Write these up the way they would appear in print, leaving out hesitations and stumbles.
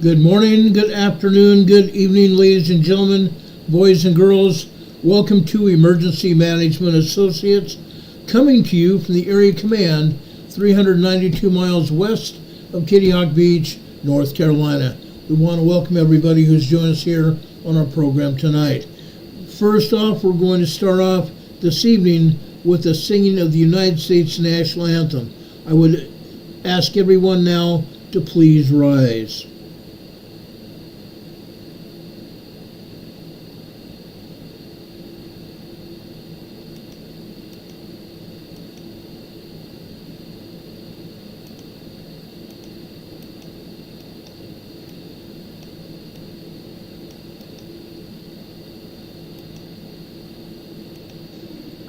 Good morning, good afternoon, good evening, ladies and gentlemen, boys and girls. Welcome to Emergency Management Associates, coming to you from the Area Command, 392 miles west of Kitty Hawk Beach, North Carolina. We want to welcome everybody who's joined us here on our program tonight. First off, we're going to start off this evening with the singing of the United States National Anthem. I would ask everyone now to please rise.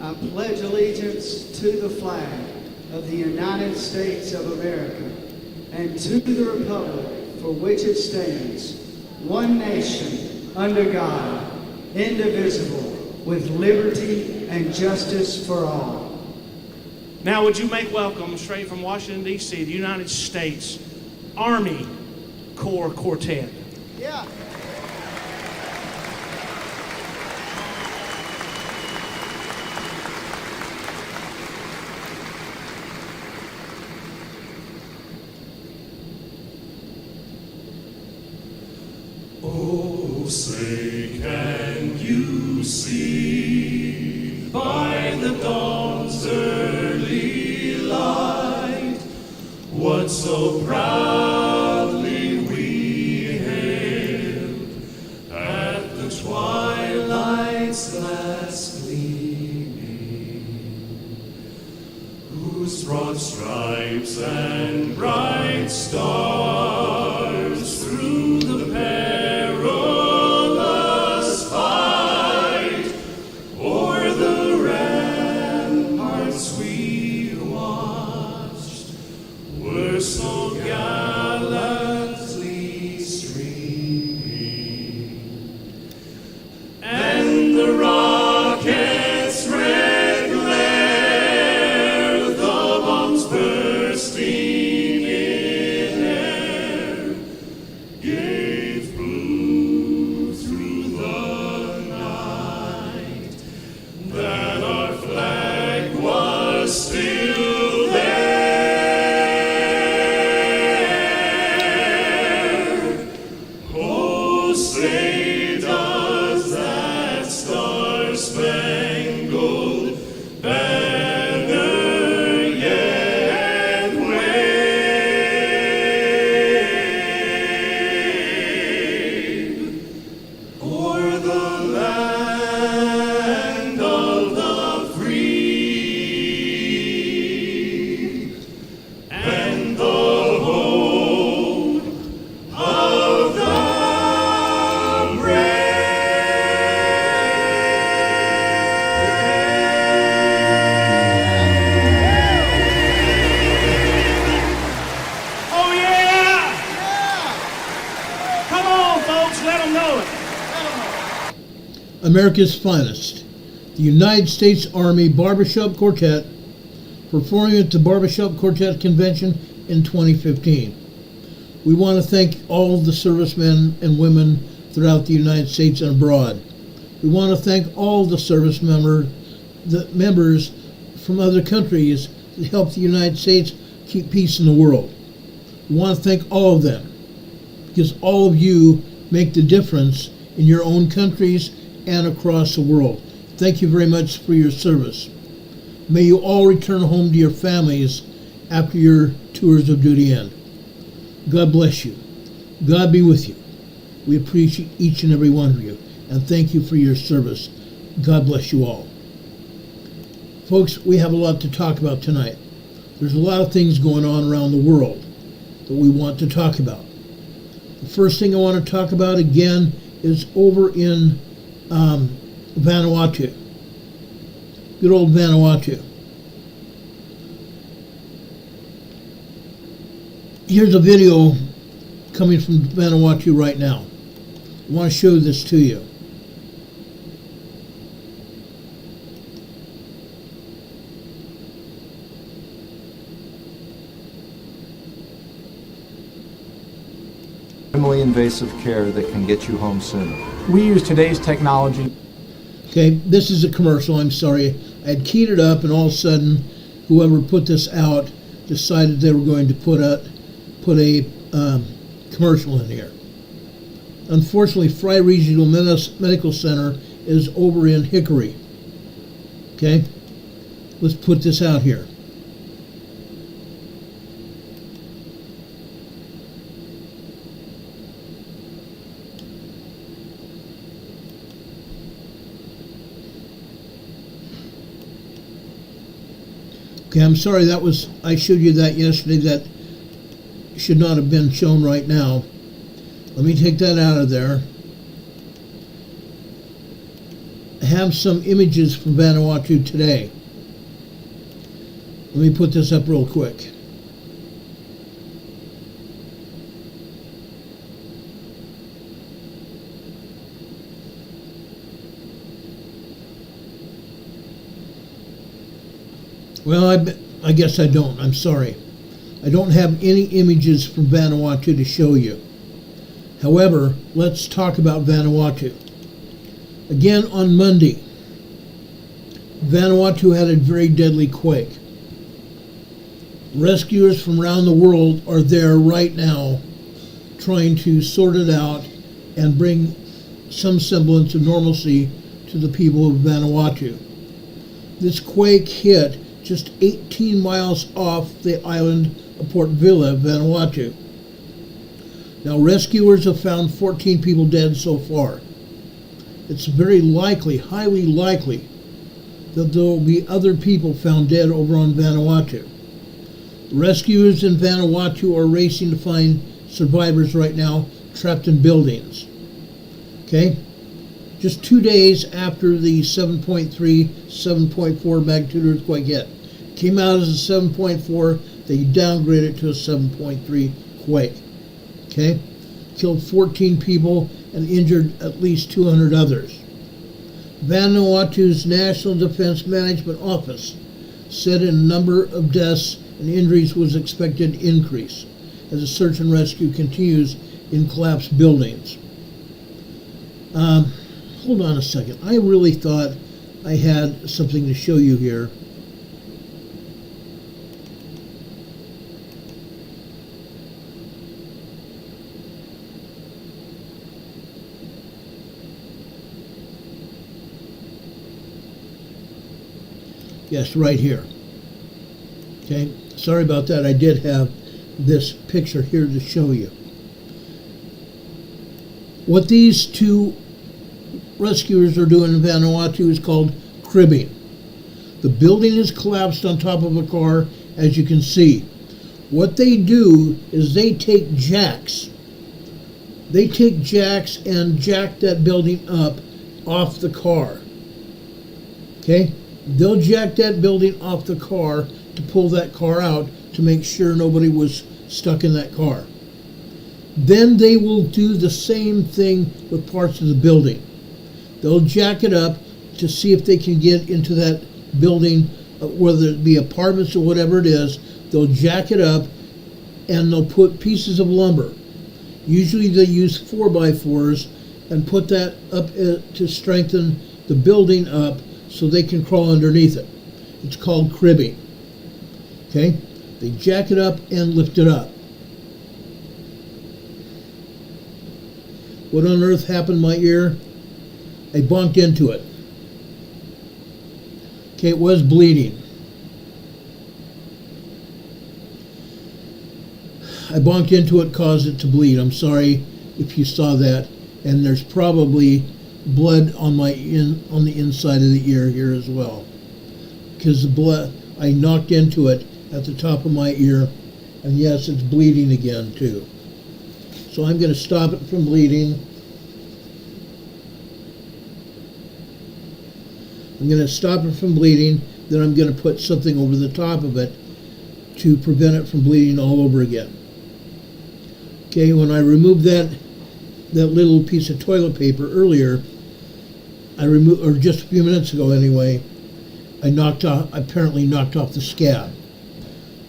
I pledge allegiance to the flag of the United States of America and to the republic for which it stands, one nation, under God, indivisible, with liberty and justice for all. Now would you make welcome, straight from Washington, D.C., the United States Army Corps Quartet. Yeah. Oh, say can you see by the dawn's early light what so proudly we hailed at the twilight's last gleaming, whose broad stripes and bright stars through the perilous fight o'er the ramparts we watched were so gallantly streaming, and the rocket's red glare, the bombs bursting in air, gave blue through the night that our flag was still there. Oh, say does that star-spangled banner yet wave o'er the land of the free and the home of the brave? Oh yeah! Come on, folks, let them know it. America's finest, the United States Army Barbershop Quartet, performing at the Barbershop Quartet Convention in 2015. We want to thank all of the servicemen and women throughout the United States and abroad. We want to thank all the service members from other countries that help the United States keep peace in the world. We want to thank all of them, because all of you make the difference in your own countries and across the world. Thank you very much for your service. May you all return home to your families after your tours of duty end. God bless you. God be with you. We appreciate each and every one of you, and thank you for your service. God bless you all. Folks, we have a lot to talk about tonight. There's a lot of things going on around the world that we want to talk about. The first thing I want to talk about again is over in Vanuatu. Good old Vanuatu. Here's a video coming from Vanuatu right now. I want to show this to you. Family minimally invasive care that can get you home sooner. We use today's technology. Okay, this is a commercial, I'm sorry. I had keyed it up and all of a sudden whoever put this out decided they were going to put a commercial in here. Unfortunately, Fry Regional Medical Center is over in Hickory. Okay, let's put this out here. Okay, I'm sorry, I showed you that yesterday. That should not have been shown right now. Let me take that out of there. I have some images from Vanuatu today. Let me put this up real quick. Well, I guess I don't. I'm sorry. I don't have any images from Vanuatu to show you. However, let's talk about Vanuatu. Again, on Monday, Vanuatu had a very deadly quake. Rescuers from around the world are there right now trying to sort it out and bring some semblance of normalcy to the people of Vanuatu. This quake hit just 18 miles off the island of Port Vila, Vanuatu. Now, rescuers have found 14 people dead so far. It's very likely, highly likely, that there will be other people found dead over on Vanuatu. Rescuers in Vanuatu are racing to find survivors right now trapped in buildings. Okay? Just 2 days after the 7.3, 7.4 magnitude earthquake hit. Came out as a 7.4, they downgraded it to a 7.3 quake. Okay? Killed 14 people and injured at least 200 others. Vanuatu's National Defense Management Office said a number of deaths and injuries was expected to increase as the search and rescue continues in collapsed buildings. Hold on a second. I really thought I had something to show you here. Yes, right here. Okay, sorry about that. I did have this picture here to show you. What these two rescuers are doing in Vanuatu is called cribbing. The building is collapsed on top of a car, as you can see. What they do is they take jacks. They take jacks and jack that building up off the car. Okay? They'll jack that building off the car to pull that car out to make sure nobody was stuck in that car. Then they will do the same thing with parts of the building. They'll jack it up to see if they can get into that building, whether it be apartments or whatever it is. They'll jack it up and they'll put pieces of lumber. Usually they use 4x4s and put that up to strengthen the building up so they can crawl underneath it. It's called cribbing. Okay? They jack it up and lift it up. What on earth happened in my ear? I bonked into it. Okay, it was bleeding. I bonked into it, caused it to bleed. I'm sorry if you saw that. And there's probably blood on on the inside of the ear here as well. Because the blood, I knocked into it at the top of my ear, and yes, it's bleeding again too. So I'm going to stop it from bleeding. I'm going to stop it from bleeding, then I'm going to put something over the top of it to prevent it from bleeding all over again. Okay, when I removed that little piece of toilet paper earlier, or just a few minutes ago anyway, I apparently knocked off the scab.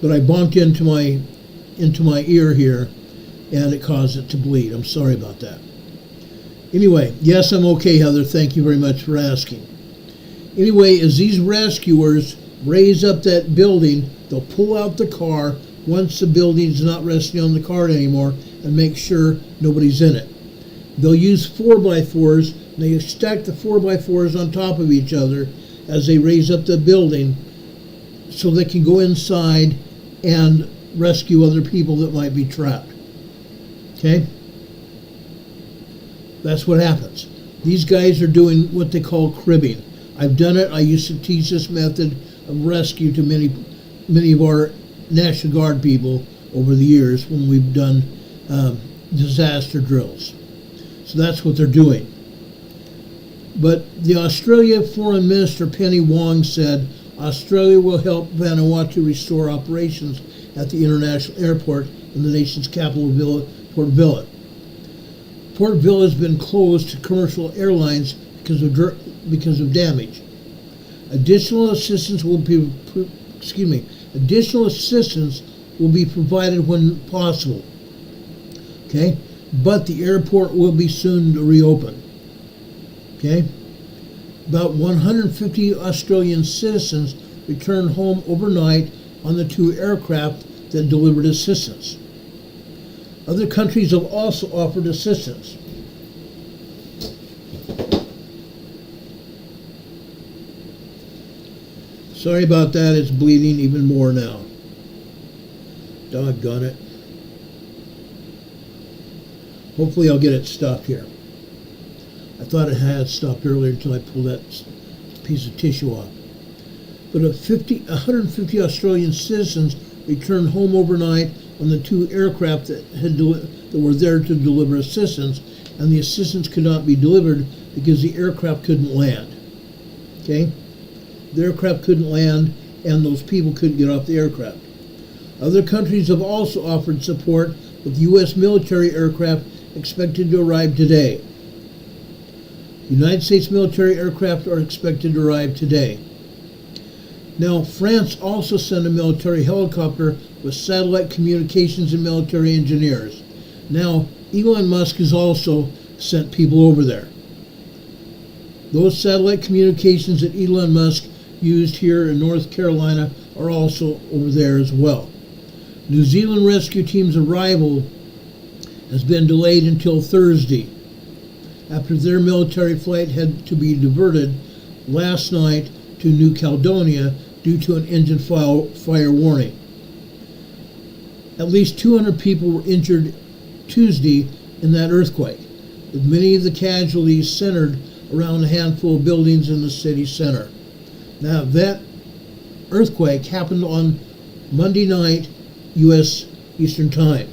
But I bonked into my ear here and it caused it to bleed. I'm sorry about that. Anyway, yes, I'm okay, Heather. Thank you very much for asking. Anyway, as these rescuers raise up that building, they'll pull out the car once the building's not resting on the car anymore and make sure nobody's in it. They'll use 4x4s, and they stack the 4x4s on top of each other as they raise up the building so they can go inside and rescue other people that might be trapped. Okay? That's what happens. These guys are doing what they call cribbing. I've done it. I used to teach this method of rescue to many of our National Guard people over the years when we've done disaster drills. So that's what they're doing. But the Australia Foreign Minister Penny Wong said Australia will help Vanuatu restore operations at the international airport in the nation's capital, Port Vila. Port Vila has been closed to commercial airlines because of damage. Additional assistance will be provided when possible. Okay, but the airport will be soon to reopen. Okay, about 150 Australian citizens returned home overnight on the 2 aircraft that delivered assistance. Other countries have also offered assistance. Sorry about that, it's bleeding even more now. Doggone it. Hopefully I'll get it stopped here. I thought it had stopped earlier until I pulled that piece of tissue off. But 150 Australian citizens returned home overnight on the 2 aircraft that were there to deliver assistance, and the assistance could not be delivered because the aircraft couldn't land. Okay? The aircraft couldn't land, and those people couldn't get off the aircraft. Other countries have also offered support, with U.S. military aircraft expected to arrive today. United States military aircraft are expected to arrive today. Now, France also sent a military helicopter with satellite communications and military engineers. Now, Elon Musk has also sent people over there. Those satellite communications that Elon Musk used here in North Carolina are also over there as well. New Zealand rescue team's arrival has been delayed until Thursday, after their military flight had to be diverted last night to New Caledonia due to an engine fire warning. At least 200 people were injured Tuesday in that earthquake, with many of the casualties centered around a handful of buildings in the city center. Now, that earthquake happened on Monday night, U.S. Eastern Time.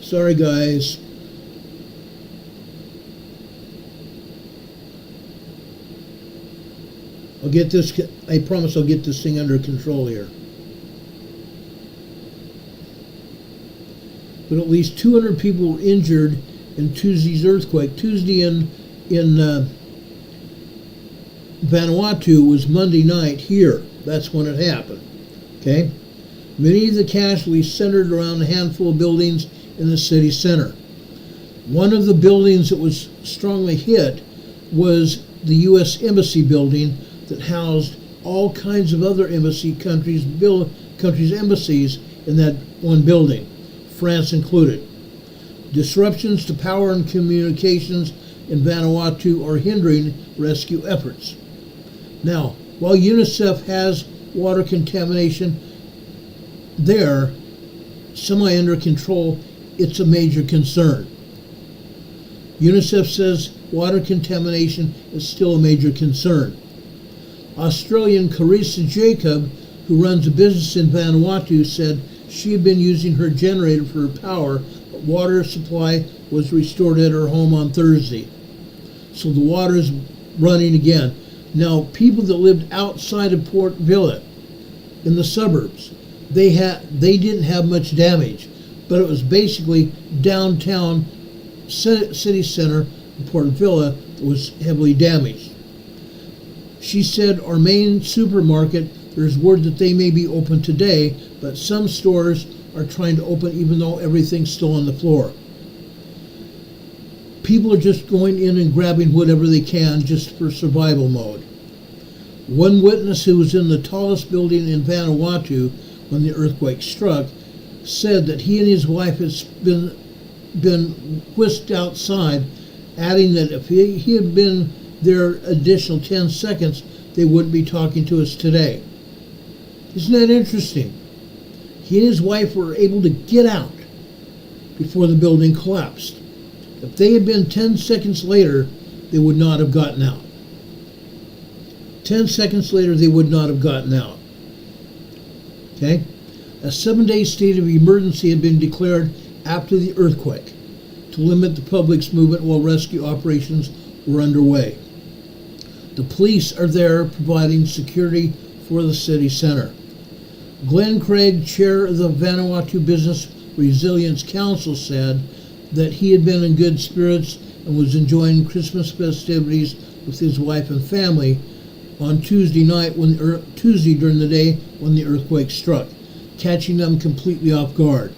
Sorry, guys. I promise I'll get this thing under control here. But at least 200 people were injured in Tuesday's earthquake. Tuesday in Vanuatu was Monday night here. That's when it happened. Okay? Many of the casualties centered around a handful of buildings in the city center. One of the buildings that was strongly hit was the U.S. Embassy building that housed all kinds of other countries' embassies in that one building, France included. Disruptions to power and communications in Vanuatu are hindering rescue efforts. Now, while UNICEF has water contamination there, semi under control, it's a major concern. UNICEF says water contamination is still a major concern. Australian Carissa Jacob, who runs a business in Vanuatu, said she had been using her generator for her power, but water supply was restored at her home on Thursday. So the water is running again. Now, people that lived outside of Port Vila, in the suburbs, they didn't have much damage, but it was basically downtown city center, Port Vila, was heavily damaged. She said, our main supermarket, there's word that they may be open today, but some stores are trying to open even though everything's still on the floor. People are just going in and grabbing whatever they can just for survival mode. One witness who was in the tallest building in Vanuatu when the earthquake struck said that he and his wife had been whisked outside, adding that if he had been there additional 10 seconds, they wouldn't be talking to us today. Isn't that interesting? He and his wife were able to get out before the building collapsed. If they had been 10 seconds later, they would not have gotten out. 10 seconds later, they would not have gotten out. Okay? A 7-day state of emergency had been declared after the earthquake to limit the public's movement while rescue operations were underway. The police are there providing security for the city center. Glenn Craig, chair of the Vanuatu Business Resilience Council, said that he had been in good spirits and was enjoying Christmas festivities with his wife and family on Tuesday during the day when the earthquake struck, catching them completely off guard.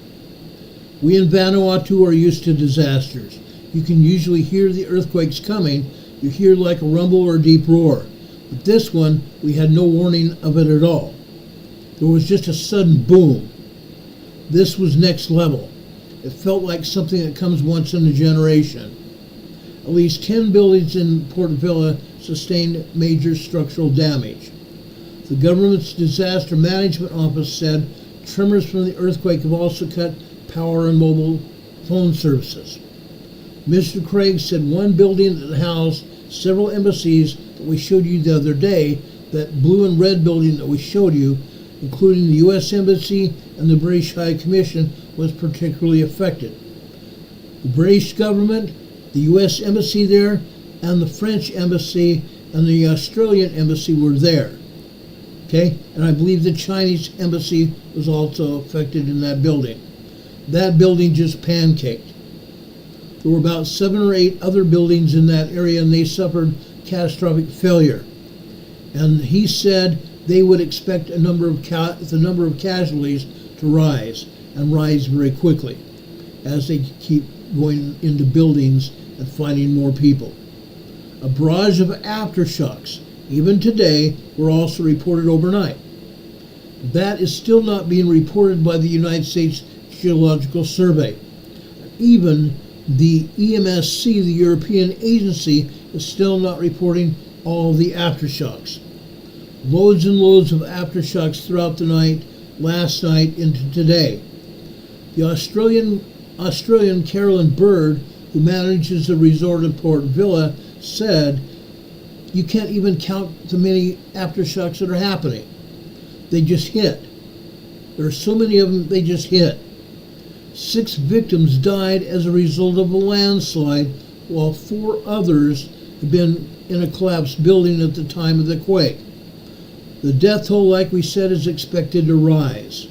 We in Vanuatu are used to disasters. You can usually hear the earthquakes coming. You hear like a rumble or a deep roar. But this one, we had no warning of it at all. There was just a sudden boom. This was next level. It felt like something that comes once in a generation. At least 10 buildings in Port Vila sustained major structural damage. The government's disaster management office said tremors from the earthquake have also cut power and mobile phone services. Mr. Craig said one building that housed several embassies that we showed you the other day, that blue and red building that we showed you, including the U.S. Embassy and the British High Commission, was particularly affected. The British government, the U.S. Embassy there, and the French Embassy and the Australian Embassy were there. Okay? And I believe the Chinese Embassy was also affected in that building. That building just pancaked. There were about 7 or 8 other buildings in that area, and they suffered catastrophic failure. And he said they would expect the number of casualties to rise, and rise very quickly as they keep going into buildings and finding more people. A barrage of aftershocks, even today, were also reported overnight. That is still not being reported by the United States Geological Survey. Even the EMSC, the European agency, is still not reporting all the aftershocks. Loads and loads of aftershocks throughout the night, last night into today. The Australian Carolyn Bird, who manages a resort in Port Vila, said, you can't even count the many aftershocks that are happening. They just hit. There are so many of them, they just hit. 6 victims died as a result of a landslide, while 4 others had been in a collapsed building at the time of the quake. The death toll, like we said, is expected to rise.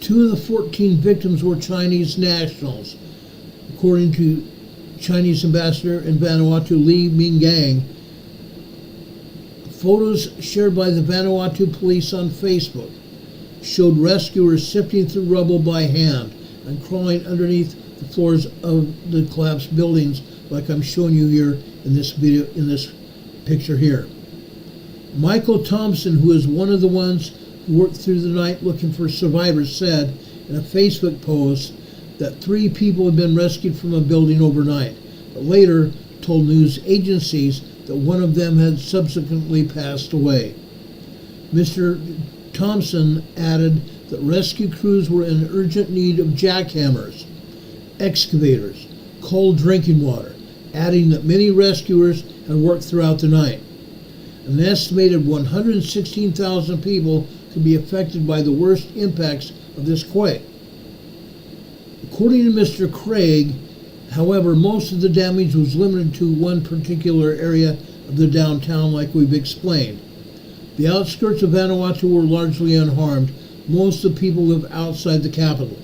2 of the 14 victims were Chinese nationals, according to Chinese ambassador in Vanuatu, Li Mingang. Photos shared by the Vanuatu police on Facebook showed rescuers sifting through rubble by hand and crawling underneath the floors of the collapsed buildings, like I'm showing you here in this video, in this picture here. Michael Thompson, who is one of the ones who worked through the night looking for survivors, said in a Facebook post that 3 people had been rescued from a building overnight, but later told news agencies that one of them had subsequently passed away. Mr. Thompson added that rescue crews were in urgent need of jackhammers, excavators, cold drinking water, adding that many rescuers had worked throughout the night. An estimated 116,000 people could be affected by the worst impacts of this quake. According to Mr. Craig, however, most of the damage was limited to one particular area of the downtown, like we've explained. The outskirts of Vanuatu were largely unharmed. Most of the people live outside the capital.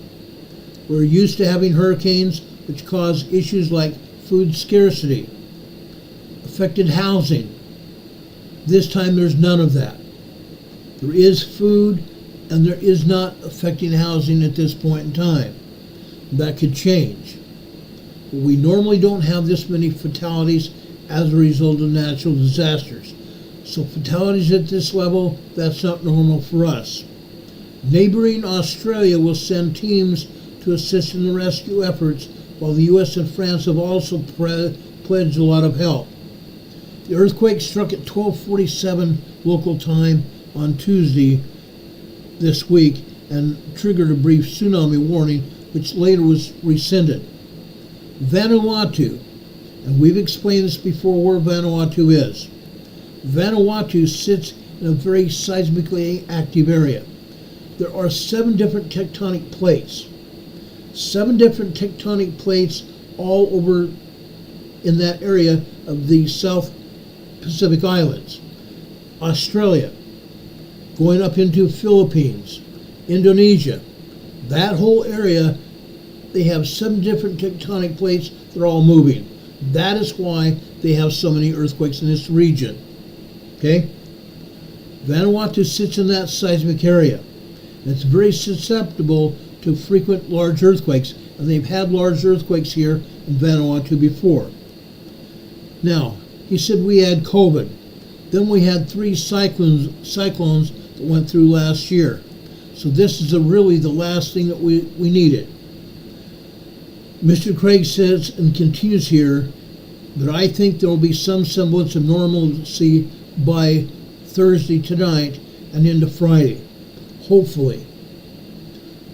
We're used to having hurricanes which cause issues like food scarcity. A affected housing. This time there's none of that. There is food, and there is not affecting housing at this point in time. That could change. But we normally don't have this many fatalities as a result of natural disasters. So fatalities at this level, that's not normal for us. Neighboring Australia will send teams to assist in the rescue efforts, while the U.S. and France have also pledged a lot of help. The earthquake struck at 12:47 local time on Tuesday this week and triggered a brief tsunami warning, which later was rescinded. Vanuatu, and we've explained this before where Vanuatu is. Vanuatu sits in a very seismically active area. There are 7 different tectonic plates. 7 different tectonic plates all over in that area of the South Pacific Islands. Australia, going up into Philippines, Indonesia. That whole area, they have 7 different tectonic plates. They're all moving. That is why they have so many earthquakes in this region. Okay? Vanuatu sits in that seismic area. And it's very susceptible to frequent large earthquakes, and they've had large earthquakes here in Vanuatu before. Now, he said we had COVID. Then we had 3 cyclones that went through last year. So this is really the last thing that we needed. Mr. Craig says and continues here, but I think there will be some semblance of normalcy by Thursday tonight and into Friday. Hopefully.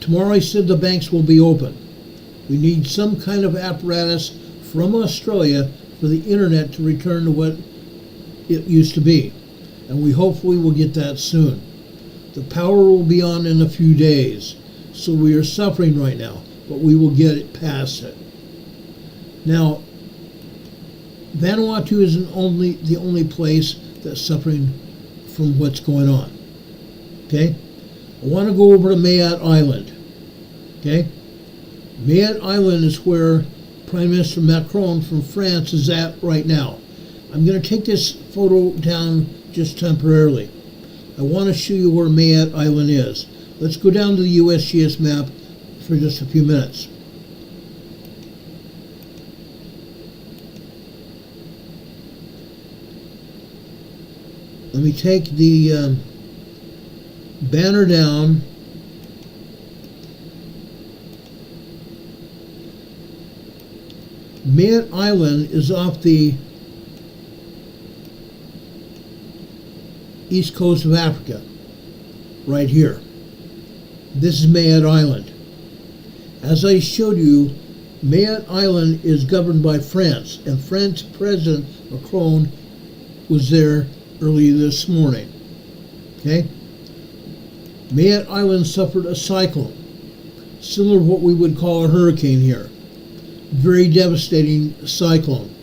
Tomorrow he said the banks will be open. We need some kind of apparatus from Australia for the internet to return to what it used to be. And we hopefully will get that soon. The power will be on in a few days. So we are suffering right now, but we will get it past it. Now, Vanuatu isn't the only place that's suffering from what's going on. Okay? I want to go over to Mayotte Island. Okay? Mayotte Island is where Prime Minister Macron from France is at right now. I'm going to take this photo down just temporarily. I want to show you where Mayotte Island is. Let's go down to the USGS map for just a few minutes. Let me take the banner down. Mayotte Island is off the east coast of Africa, right here. This is Mayotte Island. As I showed you, Mayotte Island is governed by France, and French President Macron was there early this morning. Okay? Mayotte Island suffered a cyclone, similar to what we would call a hurricane here. Very devastating cyclone.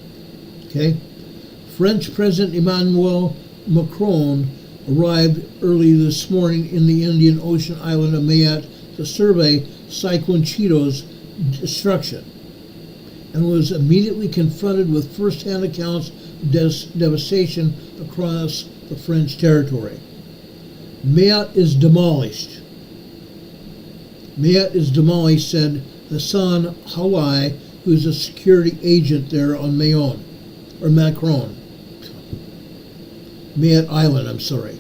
Okay? French President Emmanuel Macron arrived early this morning in the Indian Ocean island of Mayotte to survey Cyclone Cheeto's destruction, and was immediately confronted with first-hand accounts of devastation across the French territory. Mayotte is demolished. Mayotte is demolished, said Hassan Halai, who is a security agent there on Mayotte, or Macron. Mayotte Island, I'm sorry.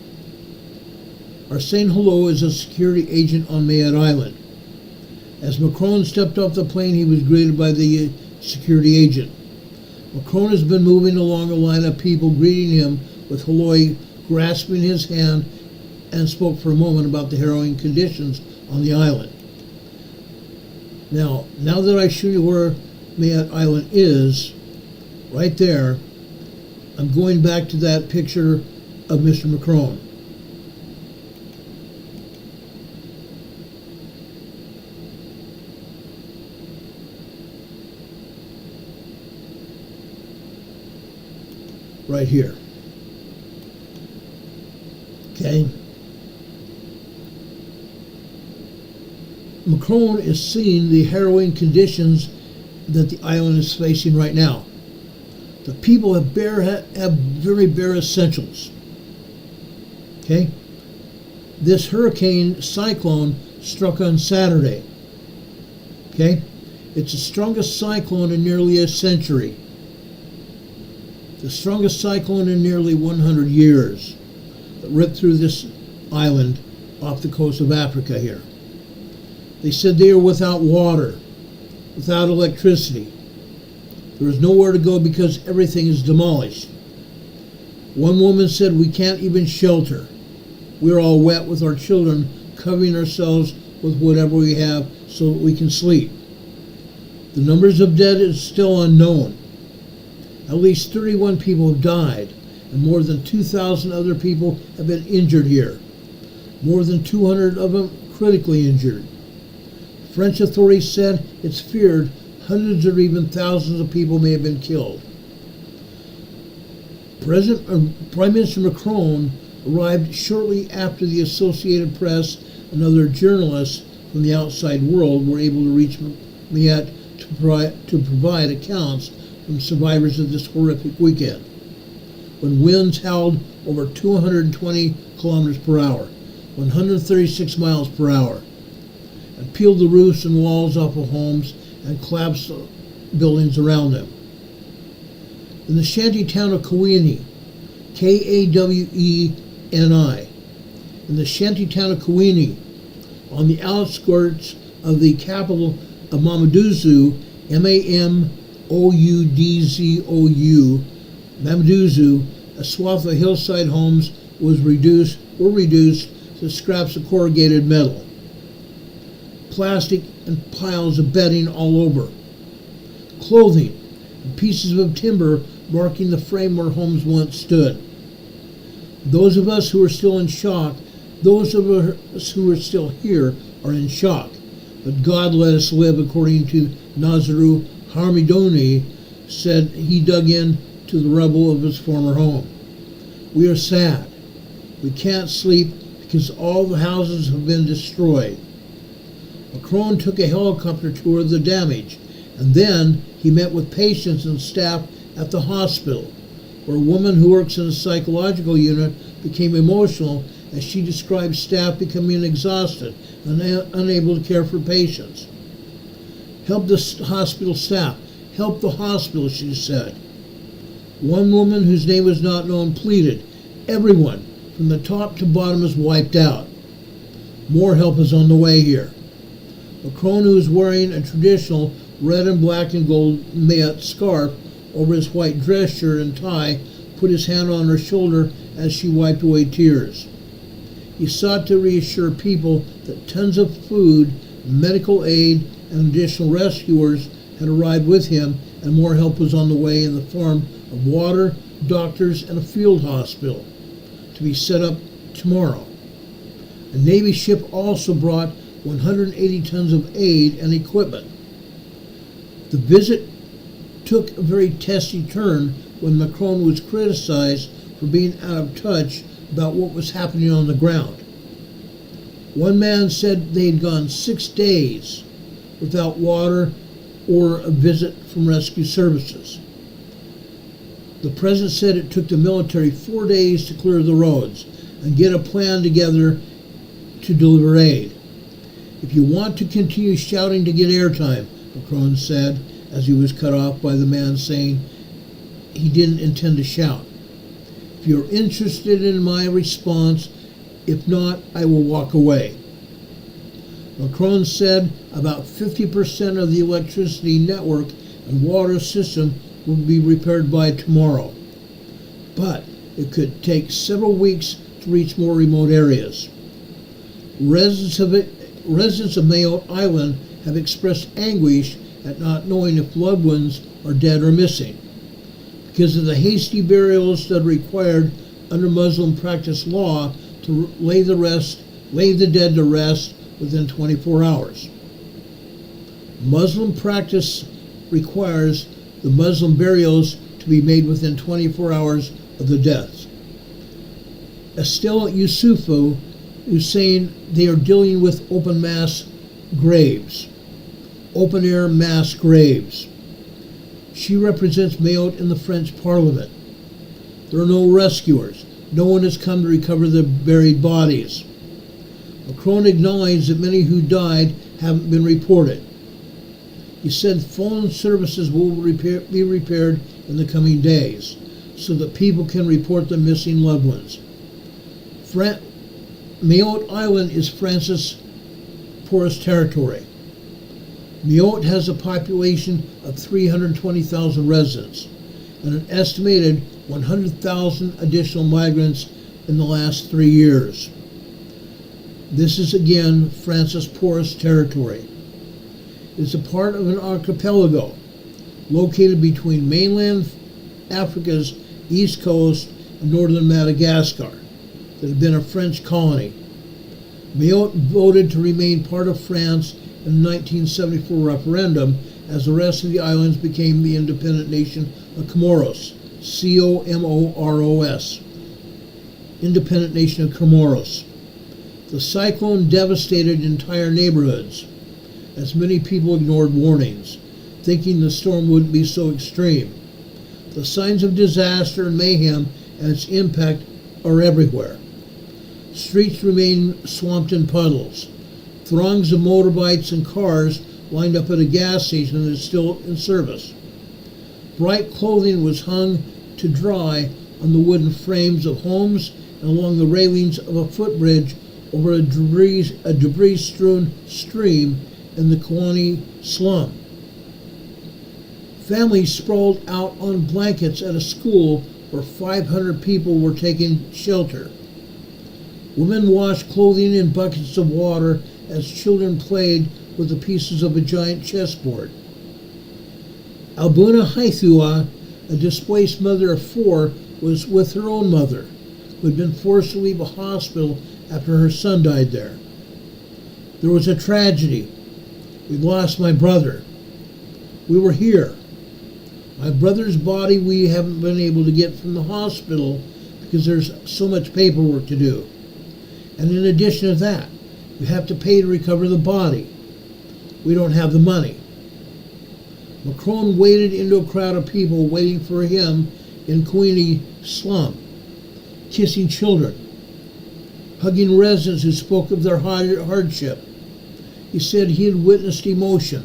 Arsène Hello is a security agent on Mayotte Island. As Macron stepped off the plane, he was greeted by the security agent. Macron has been moving along a line of people greeting him, with Hello grasping his hand, and spoke for a moment about the harrowing conditions on the island. Now that I show you where Mayotte Island is, right there, I'm going back to that picture of Mr. Macron. Right here. Okay? Macron is seeing the harrowing conditions that the island is facing right now. The people have very bare essentials. Okay? This hurricane cyclone struck on Saturday. Okay? It's the strongest cyclone in nearly a century. The strongest cyclone in nearly 100 years that ripped through this island off the coast of Africa here. They said they are without water, without electricity. There is nowhere to go because everything is demolished. One woman said, "We can't even shelter. We're all wet with our children, covering ourselves with whatever we have so that we can sleep." The numbers of dead is still unknown. At least 31 people have died, and more than 2,000 other people have been injured here. More than 200 of them critically injured. French authorities said it's feared hundreds or even thousands of people may have been killed. Prime Minister Macron arrived shortly after the Associated Press and other journalists from the outside world were able to reach Mayotte to provide accounts from survivors of this horrific weekend, when winds howled over 220 kilometers per hour, 136 miles per hour, and peeled the roofs and walls off of homes and collapsed buildings around them. In the shanty town of Kawini, K-A-W-E-N-I, in the shanty town of Kawini, on the outskirts of the capital of Mamadouzu, M-A-M-O-U-D-Z-O-U, Mamadouzu, a swath of hillside homes were reduced to scraps of corrugated metal, plastic and piles of bedding all over, clothing and pieces of timber marking the frame where homes once stood. Those of us who are still in shock, those of us who are still here are in shock. But God let us live, according to Nazaru Harmidoni said he dug in to the rubble of his former home. We are sad. We can't sleep because all the houses have been destroyed. Macron took a helicopter tour of the damage, and then he met with patients and staff at the hospital, where a woman who works in a psychological unit became emotional as she described staff becoming exhausted and unable to care for patients. "Help the hospital staff. Help the hospital," she said. One woman whose name was not known pleaded, "Everyone, from the top to bottom, is wiped out. More help is on the way here." Macron, who was wearing a traditional red and black and gold Mayotte scarf over his white dress shirt and tie, put his hand on her shoulder as she wiped away tears. He sought to reassure people that tons of food, medical aid, and additional rescuers had arrived with him, and more help was on the way in the form of water, doctors, and a field hospital to be set up tomorrow. A Navy ship also brought 180 tons of aid and equipment. The visit took a very testy turn when Macron was criticized for being out of touch about what was happening on the ground. One man said they had gone 6 days without water or a visit from rescue services. The president said it took the military 4 days to clear the roads and get a plan together to deliver aid. "If you want to continue shouting to get airtime," Macron said, as he was cut off by the man saying he didn't intend to shout. "If you're interested in my response, if not, I will walk away." Macron said about 50% of the electricity network and water system will be repaired by tomorrow, but it could take several weeks to reach more remote areas. Residents of Mayotte Island have expressed anguish at not knowing if loved ones are dead or missing, because of the hasty burials that are required under Muslim practice law to lay the dead to rest within 24 hours. Muslim practice requires the Muslim burials to be made within 24 hours of the deaths. Estelle Yusufu is saying they are dealing with open mass graves, open air mass graves. She represents Mayotte in the French Parliament. There are no rescuers. No one has come to recover the buried bodies. Macron acknowledged that many who died haven't been reported. He said phone services will be repaired in the coming days so that people can report their missing loved ones. Mayotte Island is France's poorest territory. Mayotte has a population of 320,000 residents and an estimated 100,000 additional migrants in the last 3 years. This is again France's poorest territory. It is a part of an archipelago located between mainland Africa's east coast and northern Madagascar that had been a French colony. Mayotte voted to remain part of France in the 1974 referendum as the rest of the islands became the independent nation of Comoros, C-O-M-O-R-O-S, independent nation of Comoros. The cyclone devastated entire neighborhoods as many people ignored warnings, thinking the storm wouldn't be so extreme. The signs of disaster and mayhem and its impact are everywhere. Streets remain swamped in puddles. Throngs of motorbikes and cars lined up at a gas station that is still in service. Bright clothing was hung to dry on the wooden frames of homes and along the railings of a footbridge over a debris-strewn stream in the Kawani slum. Families sprawled out on blankets at a school where 500 people were taking shelter. Women washed clothing in buckets of water as children played with the pieces of a giant chessboard. Albuna Haithua, a displaced mother of 4, was with her own mother, who had been forced to leave a hospital after her son died there. There was a tragedy. We lost my brother. We were here. My brother's body we haven't been able to get from the hospital because there's so much paperwork to do. And in addition to that, you have to pay to recover the body. We don't have the money. Macron waded into a crowd of people waiting for him in Kawani slum, kissing children, hugging residents who spoke of their hardship. He said he had witnessed emotion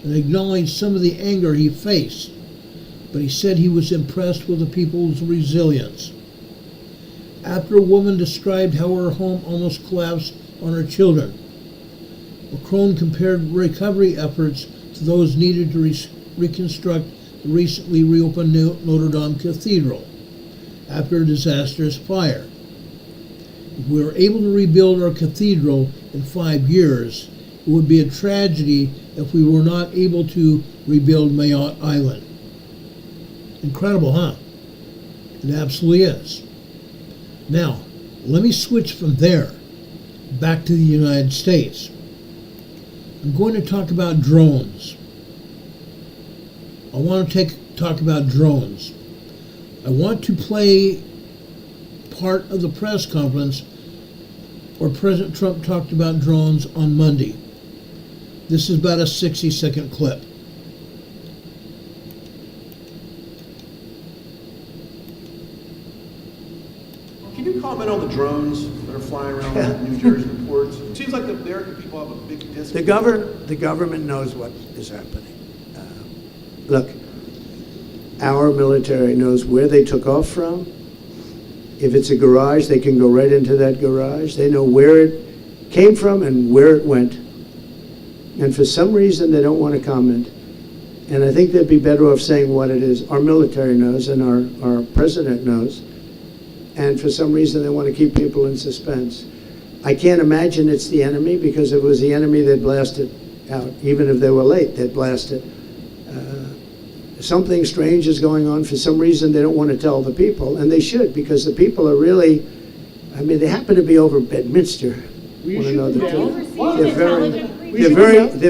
and acknowledged some of the anger he faced, but he said he was impressed with the people's resilience. After a woman described how her home almost collapsed on her children, Macron compared recovery efforts to those needed to reconstruct the recently reopened Notre Dame Cathedral after a disastrous fire. If we were able to rebuild our cathedral in 5 years, it would be a tragedy if we were not able to rebuild Mayotte Island. Incredible, huh? It absolutely is. Now, let me switch from there back to the United States. I'm going to talk about drones. I want to talk about drones. I want to play part of the press conference where President Trump talked about drones on Monday. This is about a 60-second clip. Can you comment on the drones that are flying around New Jersey ports? It seems like the American people have a big disconnect. The government knows what is happening. Look, our military knows where they took off from. If it's a garage, they can go right into that garage. They know where it came from and where it went. And for some reason, they don't want to comment. And I think they'd be better off saying what it is. Our military knows and our president knows. And for some reason, they want to keep people in suspense. I can't imagine it's the enemy, because if it was the enemy, they'd blast it out. Even if they were late, they'd blast it. Something strange is going on. For some reason, they don't want to tell the people, and they should, because the people are really, I mean, they happen to be over Bedminster. They're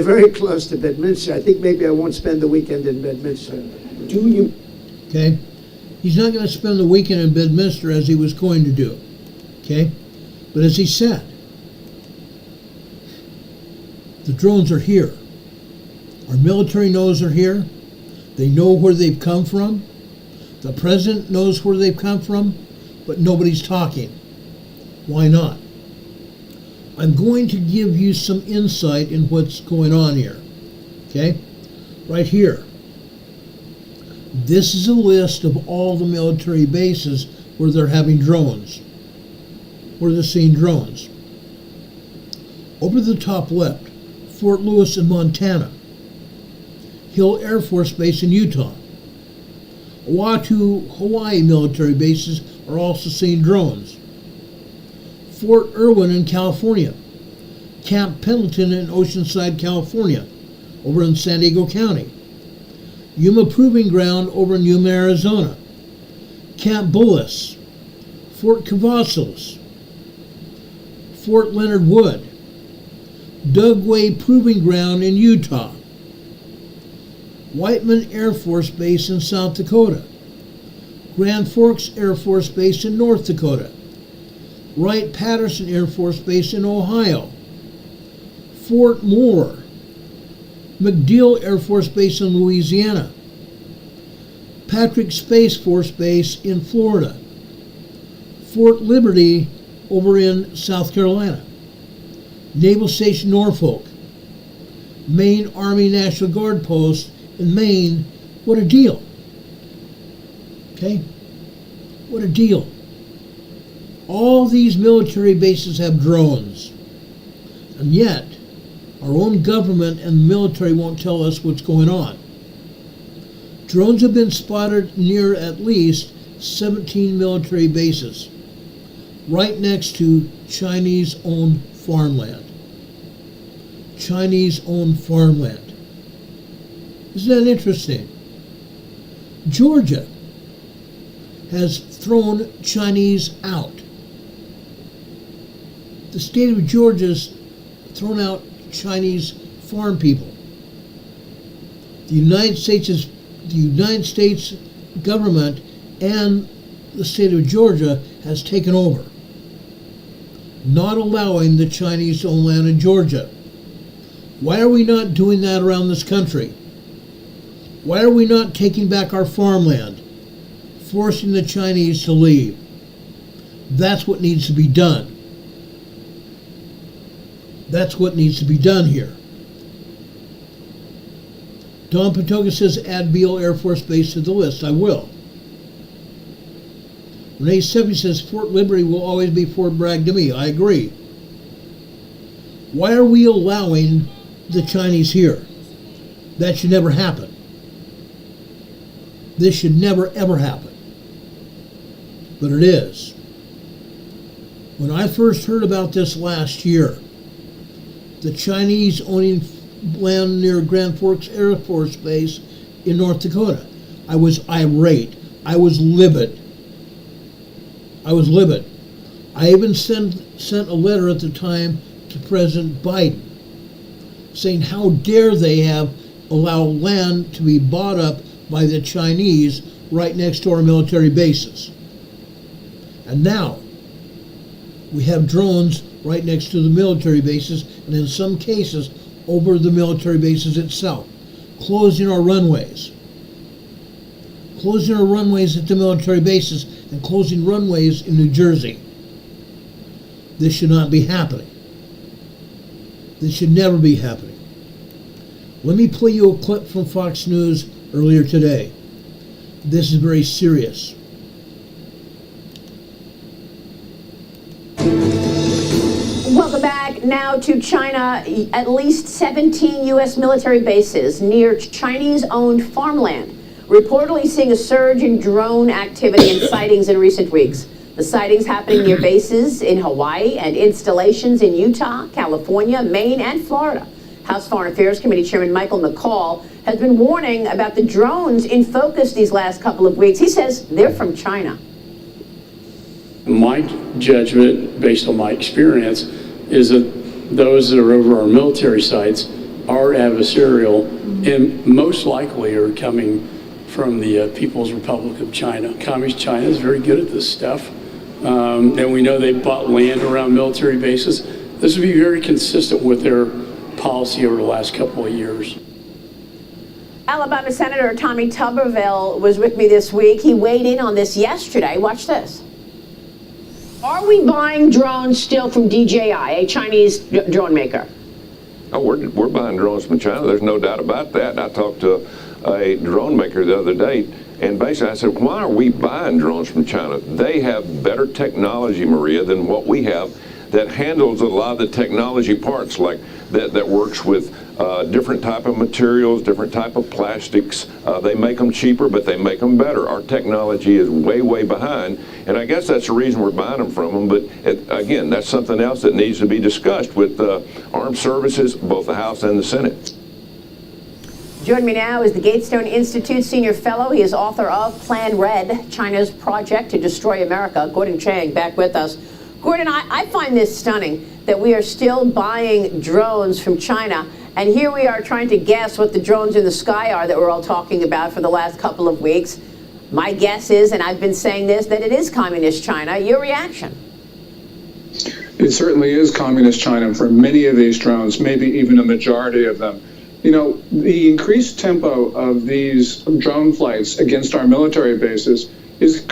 very close to Bedminster. I think maybe I won't spend the weekend in Bedminster. Do you? Okay? He's not going to spend the weekend in Bedminster as he was going to do. Okay? But as he said, the drones are here. Our military knows they're here. They know where they've come from. The president knows where they've come from, but nobody's talking. Why not? I'm going to give you some insight in what's going on here. Okay? Right here. This is a list of all the military bases where they're having drones, where they're seeing drones. Over the top left, Fort Lewis in Montana, Hill Air Force Base in Utah. Vanuatu, Hawaii military bases are also seeing drones. Fort Irwin in California, Camp Pendleton in Oceanside, California, over in San Diego County. Yuma Proving Ground over in Yuma, Arizona. Camp Bullis, Fort Cavazos, Fort Leonard Wood, Dugway Proving Ground in Utah, Whiteman Air Force Base in South Dakota, Grand Forks Air Force Base in North Dakota, Wright-Patterson Air Force Base in Ohio, Fort Moore, MacDill Air Force Base in Louisiana, Patrick Space Force Base in Florida, Fort Liberty over in South Carolina, Naval Station Norfolk, Maine Army National Guard Post in Maine. What a deal. Okay? What a deal. All these military bases have drones, and yet our own government and the military won't tell us what's going on. Drones have been spotted near at least 17 military bases, right next to Chinese-owned farmland. Chinese-owned farmland. Isn't that interesting? Georgia has thrown Chinese out. The state of Georgia's thrown out Chinese farm people. The United States government and the state of Georgia has taken over, not allowing the Chinese to own land in Georgia. Why are we not doing that around this country? Why are we not taking back our farmland, forcing the Chinese to leave? That's what needs to be done. That's what needs to be done here. Don Patoga says add Beale Air Force Base to the list. I will. Renee Seppy says Fort Liberty will always be Fort Bragg to me. I agree. Why are we allowing the Chinese here? That should never happen. This should never ever happen. But it is. When I first heard about this last year, the Chinese owning land near Grand Forks Air Force Base in North Dakota, I was irate. I was livid. I even sent a letter at the time to President Biden saying how dare they have allowed land to be bought up by the Chinese right next to our military bases. And now we have drones right next to the military bases, and in some cases over the military bases itself, closing our runways. Closing our runways at the military bases and closing runways in New Jersey. This should not be happening. This should never be happening. Let me play you a clip from Fox News earlier today. This is very serious. Welcome back now to China. At least 17 U.S. military bases near Chinese-owned farmland, reportedly seeing a surge in drone activity and sightings in recent weeks. The sightings happening near bases in Hawaii and installations in Utah, California, Maine, and Florida. House Foreign Affairs Committee Chairman Michael McCall has been warning about the drones in focus these last couple of weeks. He says they're from China. My judgment, based on my experience, is that those that are over our military sites are adversarial and most likely are coming from the People's Republic of China. Communist China is very good at this stuff. And we know they bought land around military bases. This would be very consistent with their policy over the last couple of years. Alabama Senator Tommy Tuberville was with me this week. He weighed in on this yesterday. Watch this. Are we buying drones still from DJI, a Chinese drone maker? Oh, we're buying drones from China. There's no doubt about that. I talked to a drone maker the other day, and basically I said, why are we buying drones from China? They have better technology, Maria, than what we have that handles a lot of the technology parts, like that works with different type of materials, different type of plastics. They make them cheaper, but they make them better. Our technology is way, way behind, and I guess that's the reason we're buying them from them. But again, that's something else that needs to be discussed with armed services, both the House and the Senate. Joining me now is the Gatestone Institute Senior Fellow. He is author of Plan Red, China's Project to Destroy America. Gordon Chang back with us. Gordon, I find this stunning that we are still buying drones from China, and here we are trying to guess what the drones in the sky are that we're all talking about for the last couple of weeks. My guess is, and I've been saying this, that it is communist China. Your reaction? It certainly is communist China for many of these drones, maybe even a majority of them. You know, the increased tempo of these drone flights against our military bases is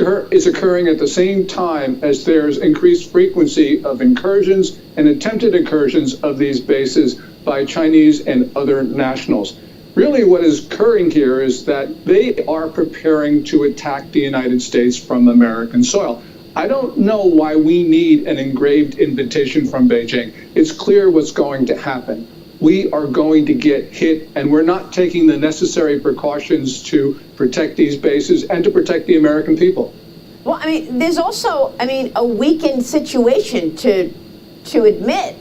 occurring at the same time as there's increased frequency of incursions and attempted incursions of these bases by Chinese and other nationals. Really what is occurring here is that they are preparing to attack the United States from American soil. I don't know why we need an engraved invitation from Beijing. It's clear what's going to happen. We are going to get hit, and we're not taking the necessary precautions to protect these bases and to protect the American people. Well, I mean, there's also, a weakened situation to admit.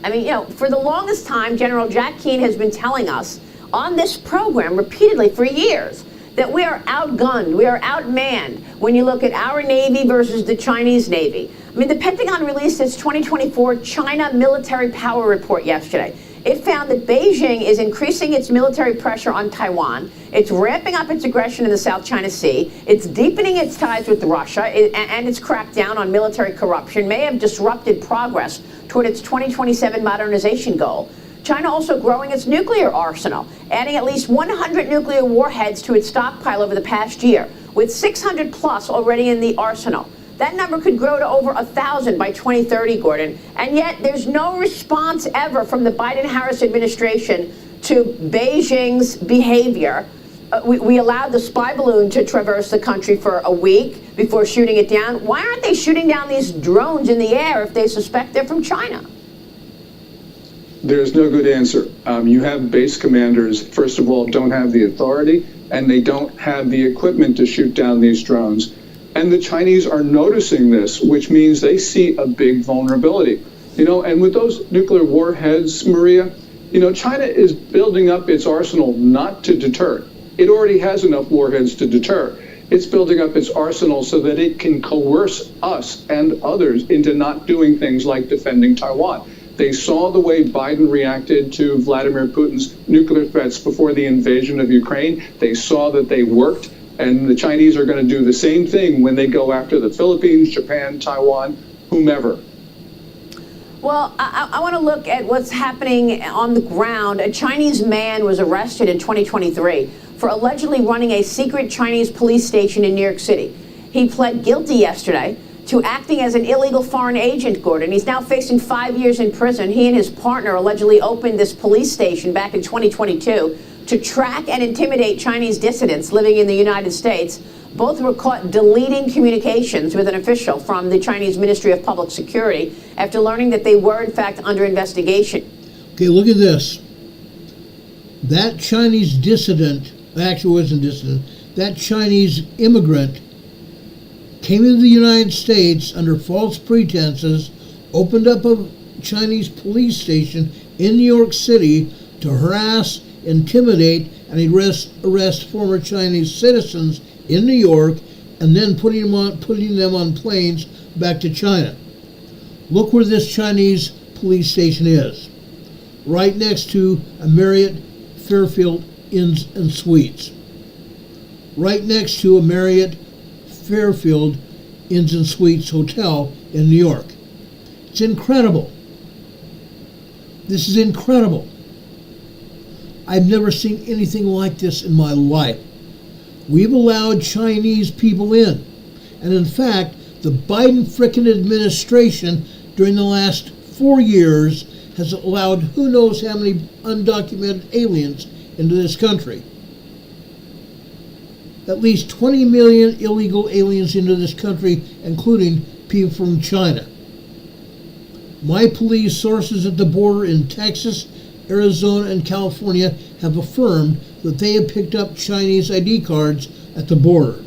For the longest time, General Jack Keane has been telling us on this program repeatedly for years that we are outgunned, we are outmanned when you look at our Navy versus the Chinese Navy. The Pentagon released its 2024 China Military Power Report yesterday. It found that Beijing is increasing its military pressure on Taiwan. It's ramping up its aggression in the South China Sea. It's deepening its ties with Russia, and its crackdown on military corruption may have disrupted progress toward its 2027 modernization goal. China also growing its nuclear arsenal, adding at least 100 nuclear warheads to its stockpile over the past year, with 600 plus already in the arsenal. That number could grow to over 1,000 by 2030, Gordon. And yet there's no response ever from the Biden-Harris administration to Beijing's behavior. We allowed the spy balloon to traverse the country for a week before shooting it down. Why aren't they shooting down these drones in the air if they suspect they're from China? There's no good answer. You have base commanders, first of all, don't have the authority, and they don't have the equipment to shoot down these drones. And the Chinese are noticing this, which means they see a big vulnerability. And with those nuclear warheads, Maria, China is building up its arsenal not to deter. It already has enough warheads to deter. It's building up its arsenal so that it can coerce us and others into not doing things like defending Taiwan. They saw the way Biden reacted to Vladimir Putin's nuclear threats before the invasion of Ukraine. They saw that they worked. And the Chinese are going to do the same thing when they go after the Philippines, Japan, Taiwan, whomever. Well, I want to look at what's happening on the ground. A Chinese man was arrested in 2023 for allegedly running a secret Chinese police station in New York City. He pled guilty yesterday to acting as an illegal foreign agent, Gordon. He's now facing 5 years in prison. He and his partner allegedly opened this police station back in 2022 to track and intimidate Chinese dissidents living in the United States. Both were caught deleting communications with an official from the Chinese Ministry of Public Security after learning that they were, in fact, under investigation. Okay, look at this. That Chinese dissident, actually wasn't dissident, that Chinese immigrant came into the United States under false pretenses, opened up a Chinese police station in New York City to harass, intimidate, and arrest former Chinese citizens in New York, and then putting them on planes back to China. Look where this Chinese police station is. Right next to a Marriott Fairfield Inns and Suites. Right next to a Marriott Fairfield Inns and Suites hotel in New York. It's incredible. This is incredible. I've never seen anything like this in my life. We've allowed Chinese people in. And in fact, the Biden frickin' administration during the last 4 years has allowed who knows how many undocumented aliens into this country. At least 20 million illegal aliens into this country, including people from China. My police sources at the border in Texas, Arizona, and California have affirmed that they have picked up Chinese ID cards at the border,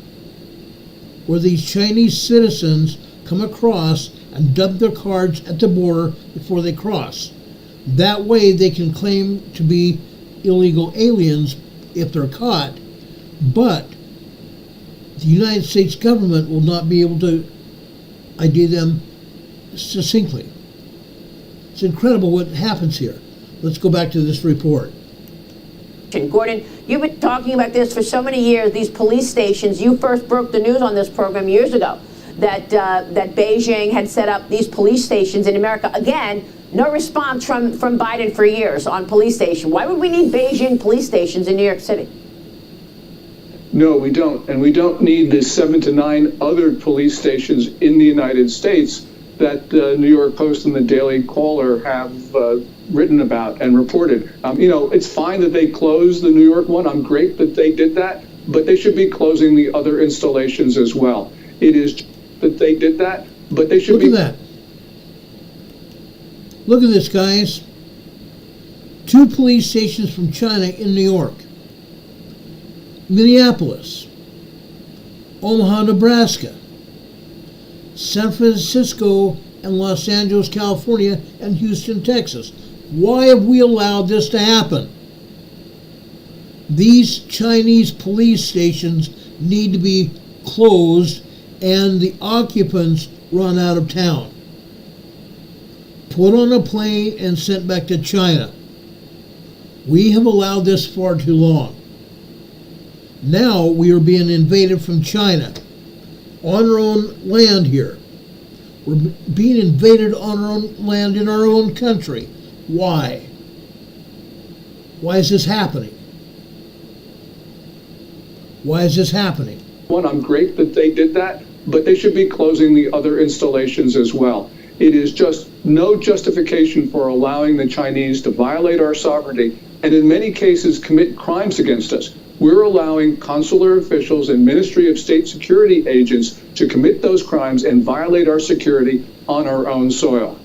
where these Chinese citizens come across and dump their cards at the border before they cross. That way they can claim to be illegal aliens if they're caught, but the United States government will not be able to ID them succinctly. It's incredible what happens here. Let's go back to this report. Gordon, you've been talking about this for so many years, these police stations. You first broke the news on this program years ago, that Beijing had set up these police stations in America. Again, no response from Biden for years on police station. Why would we need Beijing police stations in New York City? No, we don't. And we don't need the 7 to 9 other police stations in the United States that the New York Post and the Daily Caller have written about and reported. It's fine that they closed the New York one. I'm great that they did that, but they should be closing the other installations as well. It is that they did that, but they should Look at that. Look at this, guys. 2 police stations from China in New York. Minneapolis, Omaha, Nebraska, San Francisco and Los Angeles, California, and Houston, Texas. Why have we allowed this to happen? These Chinese police stations need to be closed and the occupants run out of town, put on a plane and sent back to China. We have allowed this far too long. Now we are being invaded from China on our own land here. We're being invaded on our own land in our own country. Why? Why is this happening? Why is this happening? One, I'm great that they did that, but they should be closing the other installations as well. It is just no justification for allowing the Chinese to violate our sovereignty and in many cases commit crimes against us. We're allowing consular officials and Ministry of State Security agents to commit those crimes and violate our security on our own soil.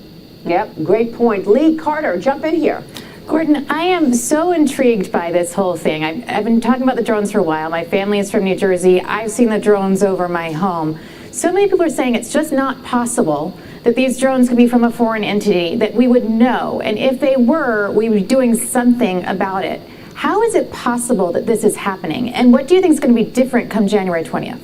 Yep, great point. Lee Carter, jump in here. Gordon, I am so intrigued by this whole thing. I've been talking about the drones for a while. My family is from New Jersey. I've seen the drones over my home. So many people are saying it's just not possible that these drones could be from a foreign entity, that we would know. And if they were, we would be doing something about it. How is it possible that this is happening? And what do you think is going to be different come January 20th?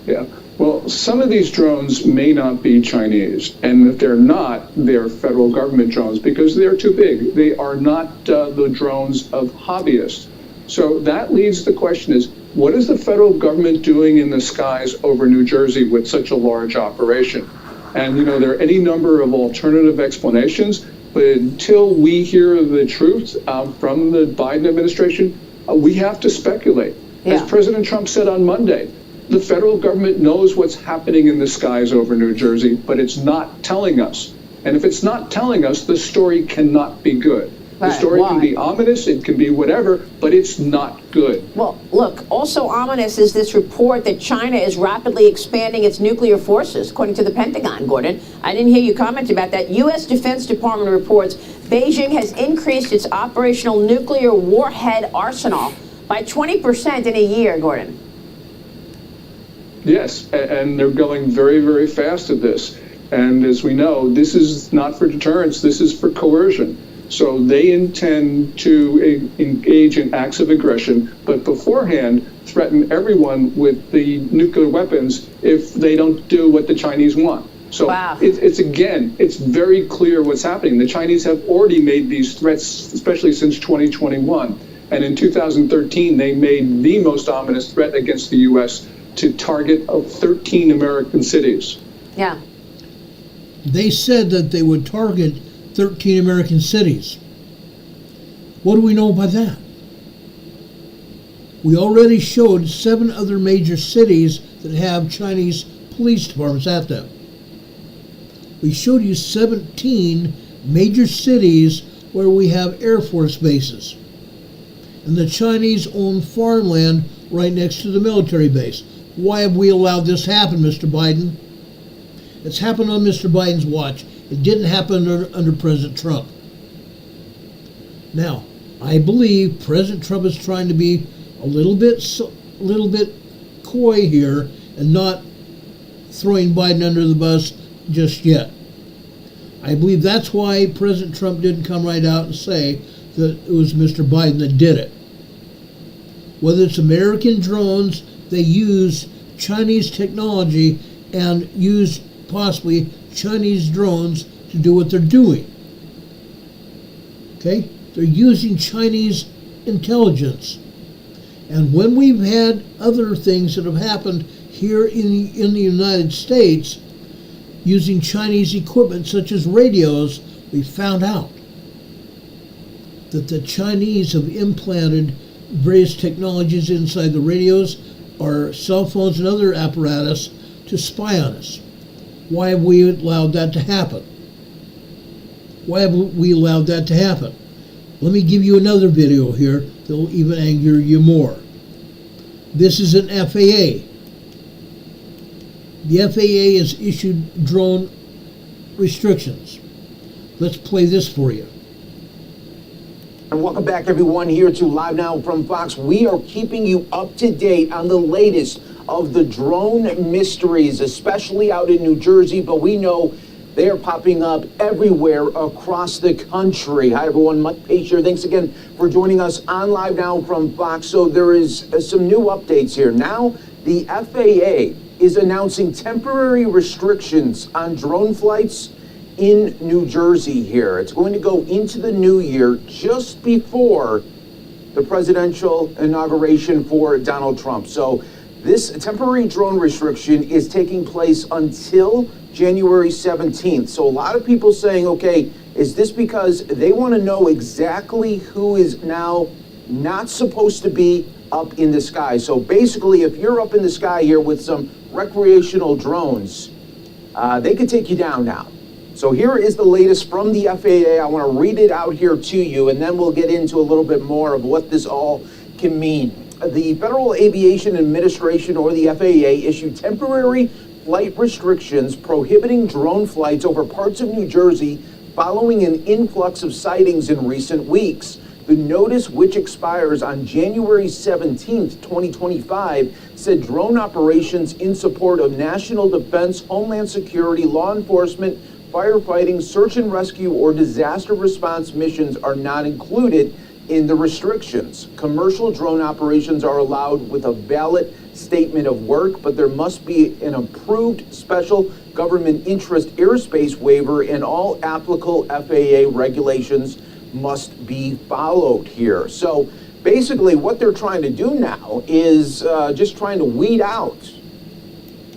Yeah, well, some of these drones may not be Chinese. And if they're not, they're federal government drones because they're too big. They are not the drones of hobbyists. So that leads the question is, what is the federal government doing in the skies over New Jersey with such a large operation? And, there are any number of alternative explanations. But until we hear the truth from the Biden administration, we have to speculate. Yeah. As President Trump said on Monday, the federal government knows what's happening in the skies over New Jersey, but it's not telling us. And if it's not telling us, the story cannot be good. The story can be ominous, it can be whatever, but it's not good. Well, look, also ominous is this report that China is rapidly expanding its nuclear forces, according to the Pentagon, Gordon. I didn't hear you comment about that. U.S. Defense Department reports Beijing has increased its operational nuclear warhead arsenal by 20% in a year, Gordon. Yes, and they're going very, very fast at this. And as we know, this is not for deterrence, this is for coercion. So they intend to engage in acts of aggression, but beforehand threaten everyone with the nuclear weapons if they don't do what the Chinese want. So it's very clear what's happening. The Chinese have already made these threats, especially since 2021. And in 2013, they made the most ominous threat against the U.S. to target 13 American cities. Yeah. They said that they would target 13 American cities. What do we know about that? We already showed 7 other major cities that have Chinese police departments at them. We showed you 17 major cities where we have Air Force bases. And the Chinese own farmland right next to the military base. Why have we allowed this to happen, Mr. Biden? It's happened on Mr. Biden's watch. It didn't happen under President Trump. Now, I believe President Trump is trying to be a little bit coy here and not throwing Biden under the bus just yet. I believe that's why President Trump didn't come right out and say that it was Mr. Biden that did it. Whether it's American drones, they use Chinese technology and use possibly Chinese drones to do what they're doing. Okay? They're using Chinese intelligence. And when we've had other things that have happened here in the United States using Chinese equipment such as radios, we found out that the Chinese have implanted various technologies inside the radios or cell phones and other apparatus to spy on us. Why have we allowed that to happen? Why have we allowed that to happen? Let me give you another video here that will even anger you more. This is an FAA. The FAA has issued drone restrictions. Let's play this for you. And welcome back, everyone, here to Live Now from Fox. We are keeping you up to date on the latest of the drone mysteries, especially out in New Jersey, but we know they are popping up everywhere across the country. Hi, everyone. Mike Page here. Thanks again for joining us on Live Now from Fox. So there is some new updates here. Now, the FAA is announcing temporary restrictions on drone flights in New Jersey here. It's going to go into the new year just before the presidential inauguration for Donald Trump. So this temporary drone restriction is taking place until January 17th. So a lot of people saying, okay, is this because they want to know exactly who is now not supposed to be up in the sky? So basically, if you're up in the sky here with some recreational drones, they could take you down now. So here is the latest from the FAA. I want to read it out here to you, and then we'll get into a little bit more of what this all can mean. The Federal Aviation Administration, or the FAA, issued temporary flight restrictions prohibiting drone flights over parts of New Jersey following an influx of sightings in recent weeks. The notice, which expires on January 17th, 2025, said drone operations in support of national defense, homeland security, law enforcement, firefighting, search and rescue, or disaster response missions are not included in the restrictions. Commercial drone operations are allowed with a valid statement of work, but there must be an approved special government interest airspace waiver, and all applicable FAA regulations must be followed here. So basically what they're trying to do now is just trying to weed out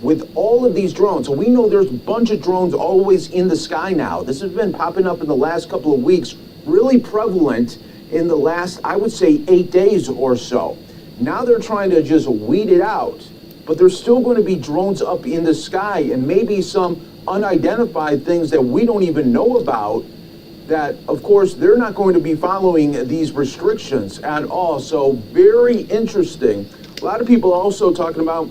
with all of these drones. So we know there's a bunch of drones always in the sky now. This has been popping up in the last couple of weeks, really prevalent in the last, I would say, 8 days or so. Now they're trying to just weed it out, but there's still going to be drones up in the sky and maybe some unidentified things that we don't even know about that, of course, they're not going to be following these restrictions at all. So very interesting. A lot of people also talking about,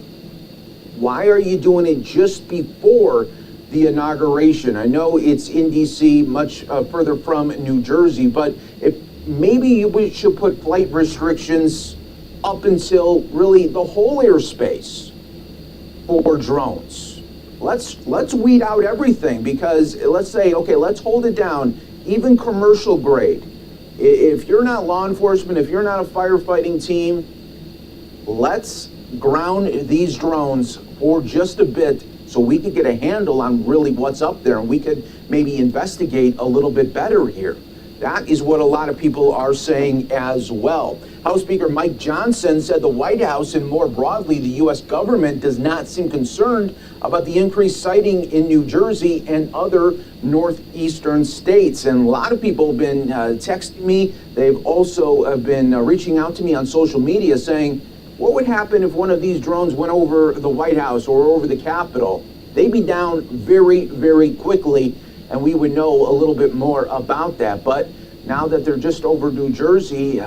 why are you doing it just before the inauguration? I know it's in DC, much further from New Jersey, but if maybe we should put flight restrictions up until really the whole airspace for drones. Let's weed out everything, because let's say, okay, let's hold it down, even commercial grade. If you're not law enforcement, if you're not a firefighting team, let's ground these drones for just a bit so we could get a handle on really what's up there, and we could maybe investigate a little bit better here. That is what a lot of people are saying as well. House Speaker Mike Johnson said the White House and more broadly the U.S. government does not seem concerned about the increased sighting in New Jersey and other northeastern states. And a lot of people have been texting me. They've also been reaching out to me on social media saying, what would happen if one of these drones went over the White House or over the Capitol? They'd be down very, very quickly, and we would know a little bit more about that. But now that they're just over New Jersey,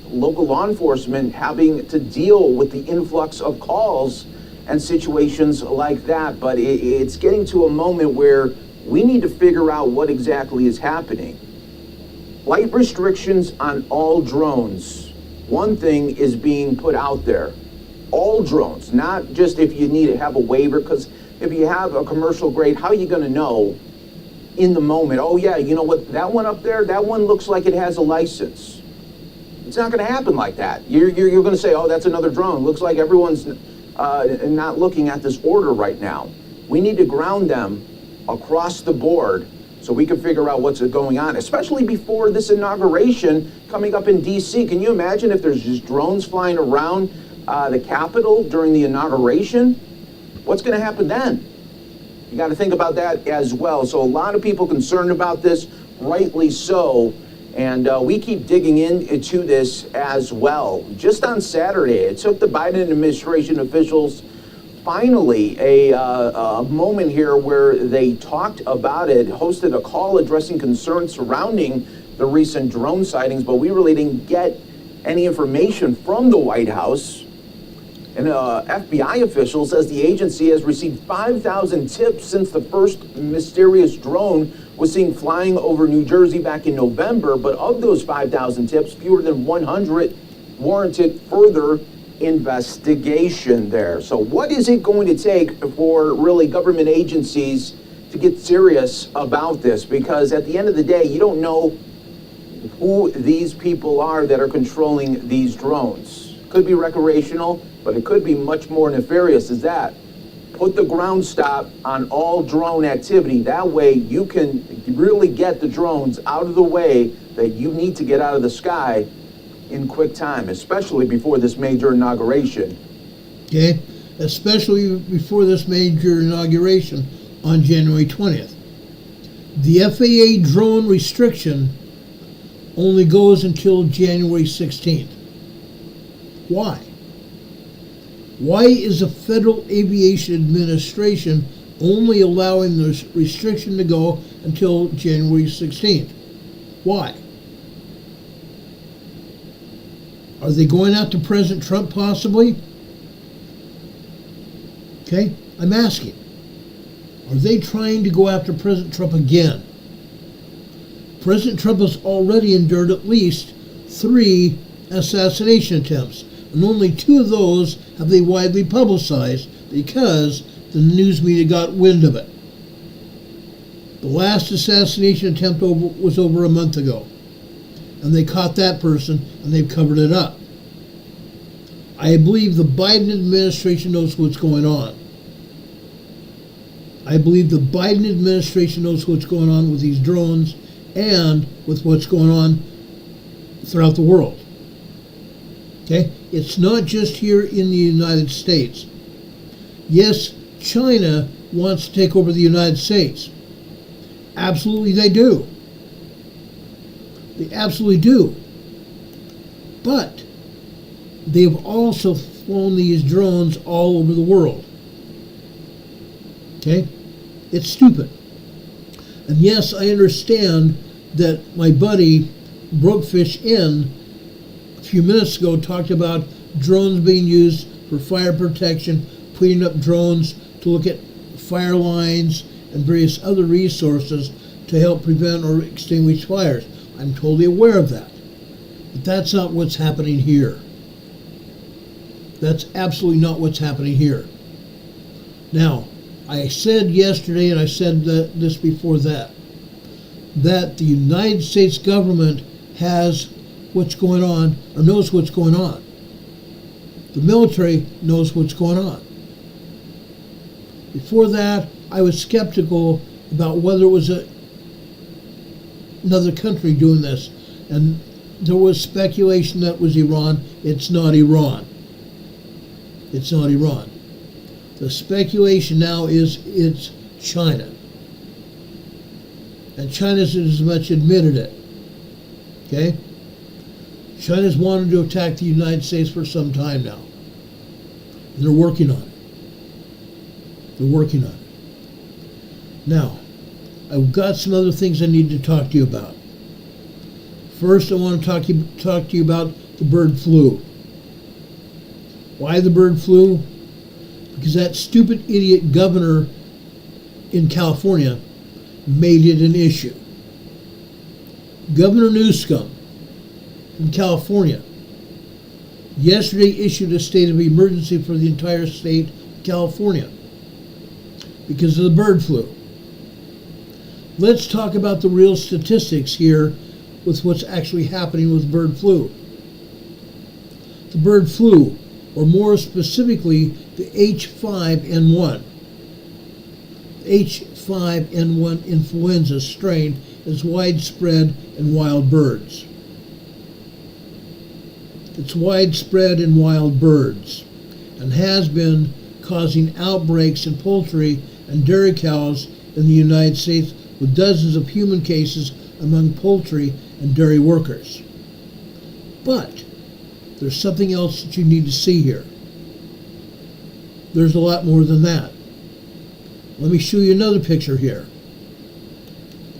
local law enforcement having to deal with the influx of calls and situations like that. But it's getting to a moment where we need to figure out what exactly is happening. Flight restrictions on all drones. One thing is being put out there. All drones, not just if you need to have a waiver, because if you have a commercial grade, how are you going to know in the moment, oh yeah, you know what, that one up there, that one looks like it has a license. It's not going to happen like that. You're going to say, oh, that's another drone. Looks like everyone's not looking at this order right now. We need to ground them across the board so we can figure out what's going on, especially before this inauguration coming up in D.C. Can you imagine if there's just drones flying around the Capitol during the inauguration? What's going to happen then? You got to think about that as well. So a lot of people concerned about this, rightly so. And we keep digging into this as well. Just on Saturday, it took the Biden administration officials finally a moment here where they talked about it, hosted a call addressing concerns surrounding the recent drone sightings, but we really didn't get any information from the White House. An FBI official says the agency has received 5,000 tips since the first mysterious drone was seen flying over New Jersey back in November, but of those 5,000 tips, fewer than 100 warranted further investigation there. So what is it going to take for really government agencies to get serious about this? Because at the end of the day, you don't know who these people are that are controlling these drones. Could be recreational, but it could be much more nefarious as that. Put the ground stop on all drone activity. That way you can really get the drones out of the way that you need to get out of the sky in quick time, especially before this major inauguration. Okay, especially before this major inauguration on January 20th. The FAA drone restriction only goes until January 16th. Why? Why is the Federal Aviation Administration only allowing the restriction to go until January 16th? Why? Are they going after President Trump possibly? Okay, I'm asking. Are they trying to go after President Trump again? President Trump has already endured at least 3 assassination attempts, and only 2 of those have they widely publicized because the news media got wind of it. The last assassination attempt was over a month ago, and they caught that person and they've covered it up. I believe the Biden administration knows what's going on. I believe the Biden administration knows what's going on with these drones and with what's going on throughout the world. Okay? It's not just here in the United States. Yes, China wants to take over the United States. Absolutely they do. They absolutely do. But they've also flown these drones all over the world. Okay? It's stupid. And yes, I understand that my buddy Brokefish Inn a few minutes ago talked about drones being used for fire protection, putting up drones to look at fire lines and various other resources to help prevent or extinguish fires. I'm totally aware of that. But that's not what's happening here. That's absolutely not what's happening here. Now, I said yesterday, and I said this before that the United States government has what's going on, or knows what's going on. The military knows what's going on. Before that, I was skeptical about whether it was another country doing this. And there was speculation that was Iran. It's not Iran. It's not Iran. The speculation now is it's China. And China's as much admitted it. Okay? China's wanted to attack the United States for some time now. And they're working on it. They're working on it. Now, I've got some other things I need to talk to you about. First, I want to talk to you about the bird flu. Why the bird flu? Because that stupid idiot governor in California made it an issue. Governor Newsom in California yesterday issued a state of emergency for the entire state of California because of the bird flu. Let's talk about the real statistics here with what's actually happening with bird flu. The bird flu, or more specifically, the H5N1. H5N1 influenza strain is widespread in wild birds. It's widespread in wild birds and has been causing outbreaks in poultry and dairy cows in the United States, with dozens of human cases among poultry and dairy workers. But there's something else that you need to see here. There's a lot more than that. Let me show you another picture here.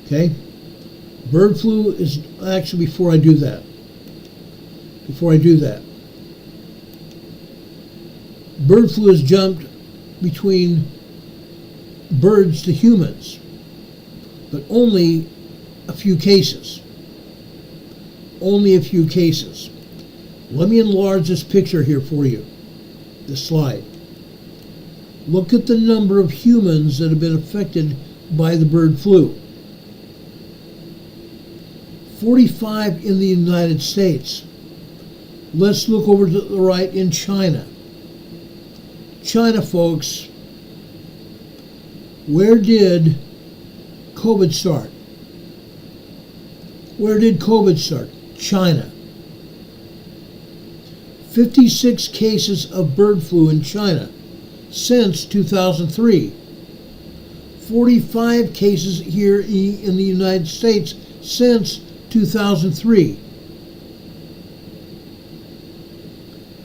Okay? Bird flu is actually, before I do that, bird flu has jumped between birds to humans, but only a few cases. Only a few cases. Let me enlarge this picture here for you, this slide. Look at the number of humans that have been affected by the bird flu. 45 in the United States. Let's look over to the right in China. China, folks, where did COVID start? Where did COVID start? China. 56 cases of bird flu in China since 2003. 45 cases here in the United States since 2003.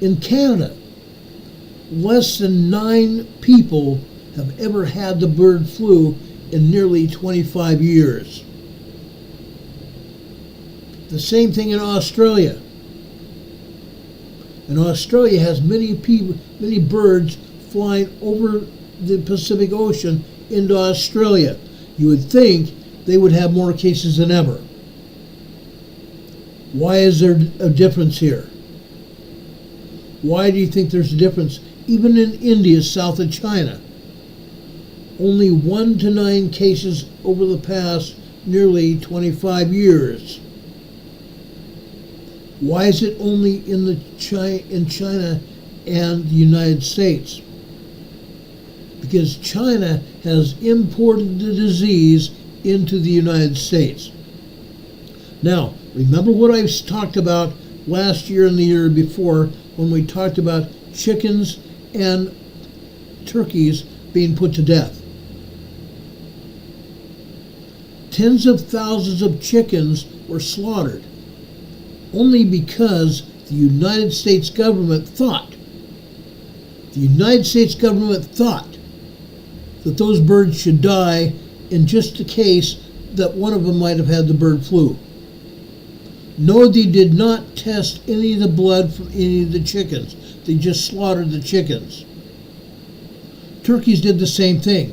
In Canada, less than 9 people have ever had the bird flu in nearly 25 years. The same thing in Australia. And Australia has many birds flying over the Pacific Ocean into Australia. You would think they would have more cases than ever. Why is there a difference here? Why do you think there's a difference? Even in India, south of China, only 1 to 9 cases over the past nearly 25 years. Why is it only in China and the United States? Because China has imported the disease into the United States. Now, remember what I talked about last year and the year before when we talked about chickens and turkeys being put to death. Tens of thousands of chickens were slaughtered only because the United States government thought that those birds should die in just the case that one of them might have had the bird flu. No, they did not test any of the blood from any of the chickens. They just slaughtered the chickens. Turkeys did the same thing.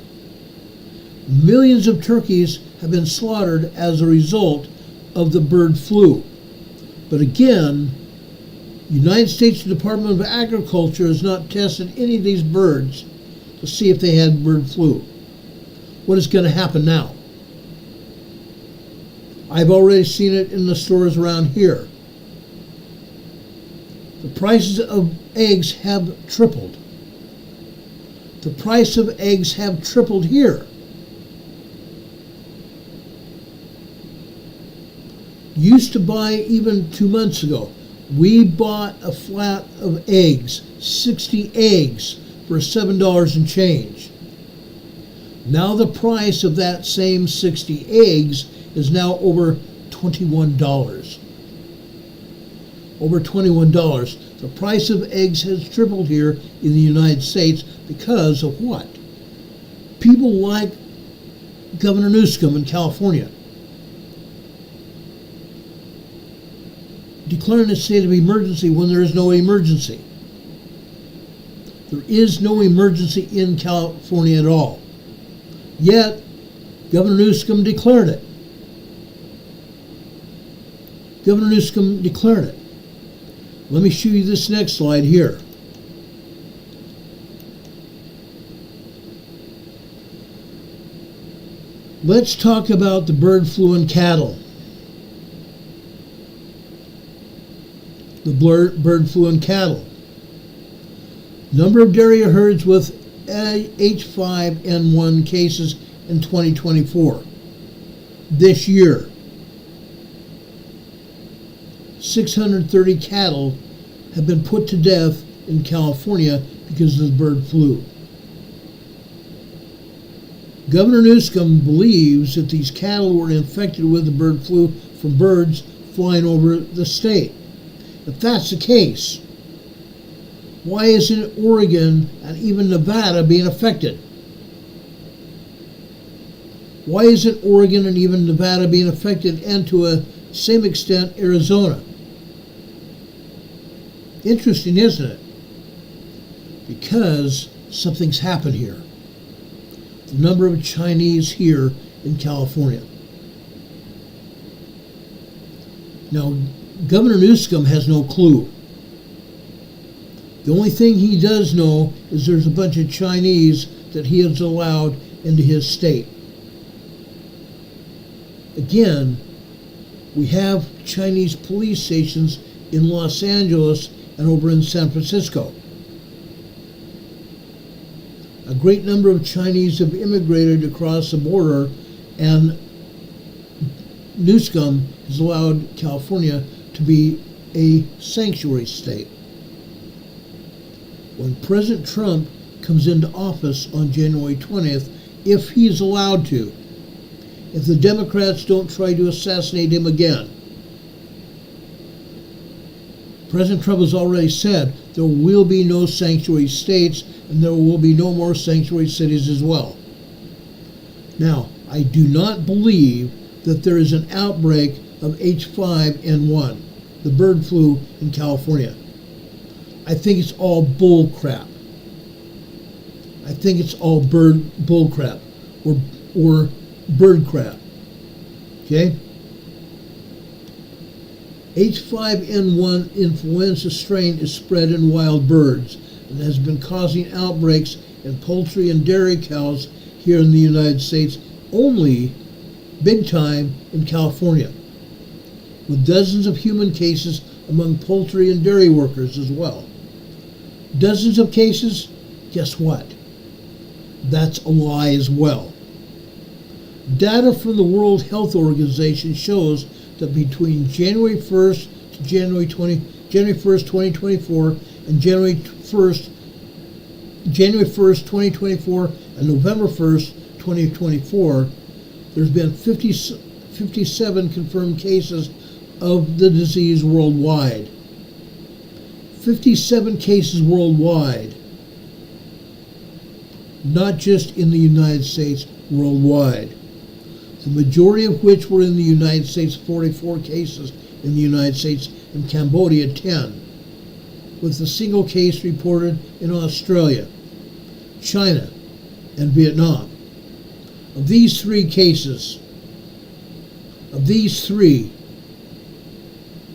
Millions of turkeys have been slaughtered as a result of the bird flu. But again, the United States Department of Agriculture has not tested any of these birds to see if they had bird flu. What is going to happen now? I've already seen it in the stores around here. The prices of eggs have tripled. The price of eggs have tripled here. Used to buy even 2 months ago. We bought a flat of eggs, 60 eggs, for $7 and change. Now the price of that same 60 eggs is now over $21. Over $21. The price of eggs has tripled here in the United States because of what? People like Governor Newsom in California declaring a state of emergency when there is no emergency. There is no emergency in California at all. Yet, Governor Newsom declared it. Governor Newsom declared it. Let me show you this next slide here. Let's talk about the bird flu in cattle. The bird flu in cattle. Number of dairy herds with H5N1 cases in 2024. This year, 630 cattle have been put to death in California because of the bird flu. Governor Newsom believes that these cattle were infected with the bird flu from birds flying over the state. If that's the case, why isn't Oregon and even Nevada being affected? Why isn't Oregon and even Nevada being affected, and to a same extent Arizona? Interesting, isn't it? Because something's happened here. The number of Chinese here in California. Now, Governor Newsom has no clue. The only thing he does know is there's a bunch of Chinese that he has allowed into his state. Again, we have Chinese police stations in Los Angeles and over in San Francisco. A great number of Chinese have immigrated across the border, and Newsom has allowed California to be a sanctuary state. When President Trump comes into office on January 20th, if he is allowed to, if the Democrats don't try to assassinate him again, President Trump has already said there will be no sanctuary states and there will be no more sanctuary cities as well. Now, I do not believe that there is an outbreak of H5N1, the bird flu in California. I think it's all bull crap. I think it's all bull crap or bird crap. Okay? H5N1 influenza strain is spread in wild birds and has been causing outbreaks in poultry and dairy cows here in the United States, only big time in California, with dozens of human cases among poultry and dairy workers as well. Dozens of cases? Guess what? That's a lie as well. Data from the World Health Organization shows that between January 1st to January 1st, 2024 and January 1st, 2024 and November 1st, 2024, there's been 57 confirmed cases of the disease worldwide. 57 cases worldwide. Not just in the United States, worldwide. The majority of which were in the United States, 44 cases in the United States, and Cambodia, 10, with a single case reported in Australia, China, and Vietnam. Of these three cases,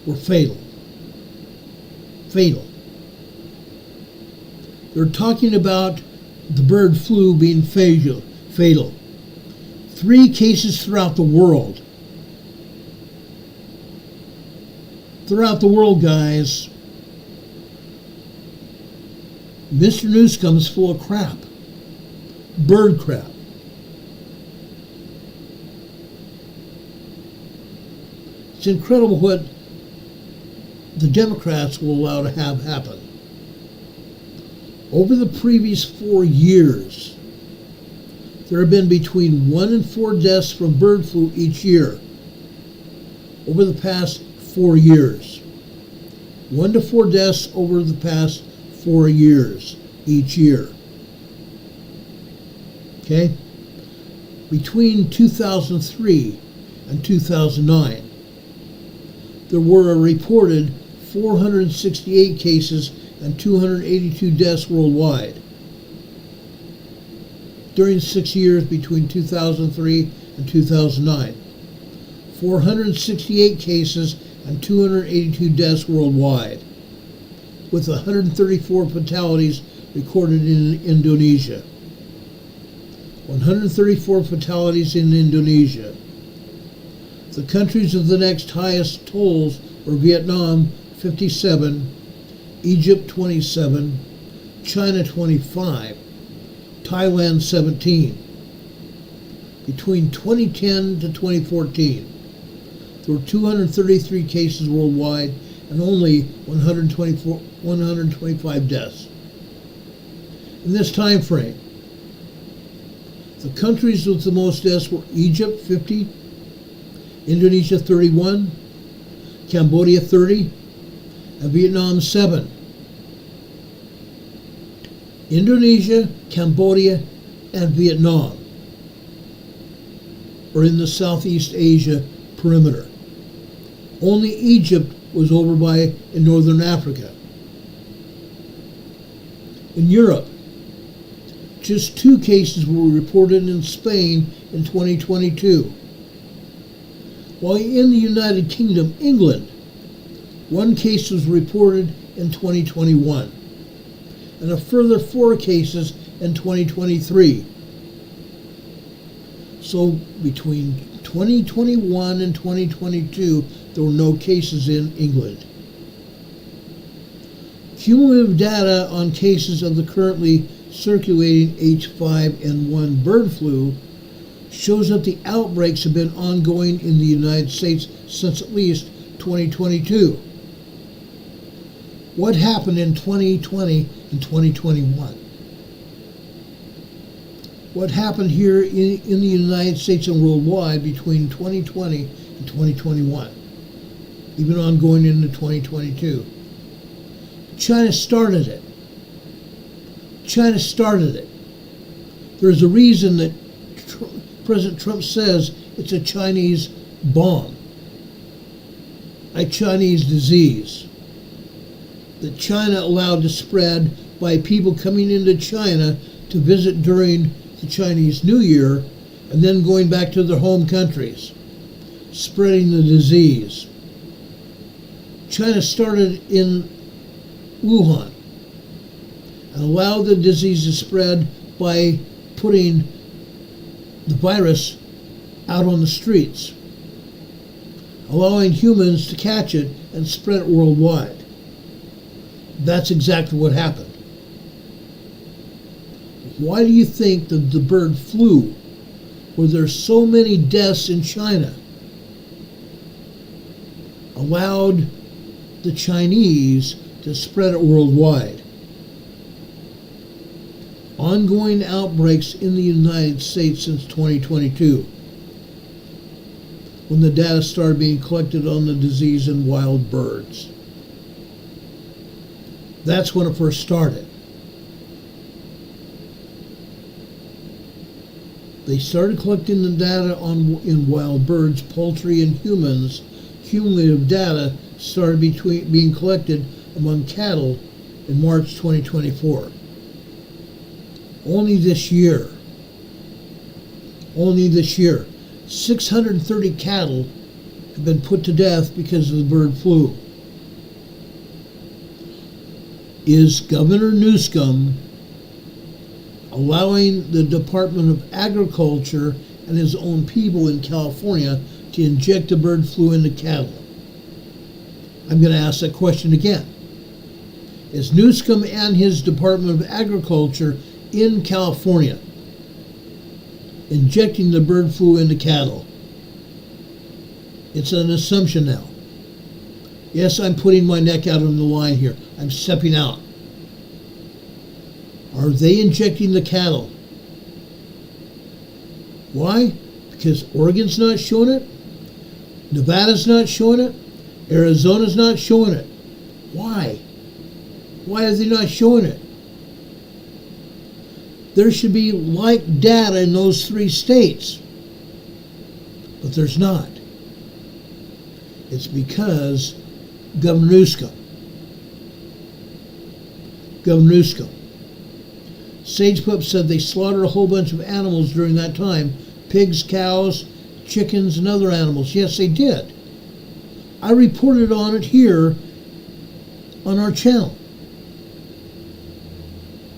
were fatal. Fatal. They're talking about the bird flu being fatal. 3 cases throughout the world. Throughout the world, guys. Mr. Newsom's full of crap. Bird crap. It's incredible what the Democrats will allow to have happen. Over the previous 4 years, there have been between 1 and 4 deaths from bird flu each year. Over the past 4 years. 1 to 4 deaths over the past 4 years each year. Okay? Between 2003 and 2009, there were a reported 468 cases and 282 deaths worldwide. During 6 years between 2003 and 2009, 468 cases and 282 deaths worldwide, with 134 fatalities recorded in Indonesia. 134 fatalities in Indonesia. The countries of the next highest tolls were Vietnam, 57, Egypt, 27, China, 25, Thailand, 17. Between 2010 to 2014, there were 233 cases worldwide and only 125 deaths. In this time frame, the countries with the most deaths were Egypt, 50, Indonesia, 31, Cambodia, 30, and Vietnam, 7. Indonesia, Cambodia, and Vietnam are in the Southeast Asia perimeter. Only Egypt was over by in northern Africa. In Europe, just 2 cases were reported in Spain in 2022. While in the United Kingdom, England, 1 case was reported in 2021, and a further 4 cases in 2023. So between 2021 and 2022, there were no cases in England. Cumulative data on cases of the currently circulating H5N1 bird flu shows that the outbreaks have been ongoing in the United States since at least 2022. What happened in 2020 and 2021? What happened here in the United States and worldwide between 2020 and 2021, even ongoing into 2022? China started it. China started it. There's a reason that President Trump says it's a Chinese bomb, a Chinese disease that China allowed to spread by people coming into China to visit during the Chinese New Year and then going back to their home countries, spreading the disease. China started in Wuhan and allowed the disease to spread by putting the virus out on the streets, allowing humans to catch it and spread it worldwide. That's exactly what happened. Why do you think that the bird flu, where there's so many deaths in China, allowed the Chinese to spread it worldwide? Ongoing outbreaks in the United States since 2022, when the data started being collected on the disease in wild birds. That's when it first started. They started collecting the data in wild birds, poultry, and humans. Cumulative data started being collected among cattle in March 2024. Only this year, 630 cattle have been put to death because of the bird flu. Is Governor Newsom allowing the Department of Agriculture and his own people in California to inject the bird flu into cattle? I'm going to ask that question again. Is Newsom and his Department of Agriculture in California injecting the bird flu into cattle? It's an assumption now. Yes, I'm putting my neck out on the line here. I'm stepping out. Are they injecting the cattle? Why? Because Oregon's not showing it? Nevada's not showing it? Arizona's not showing it. Why? Why are they not showing it? There should be like data in those 3 states. But there's not. It's because Governor Newsom. SagePup said they slaughtered a whole bunch of animals during that time. Pigs, cows, chickens, and other animals. Yes, they did. I reported on it here on our channel.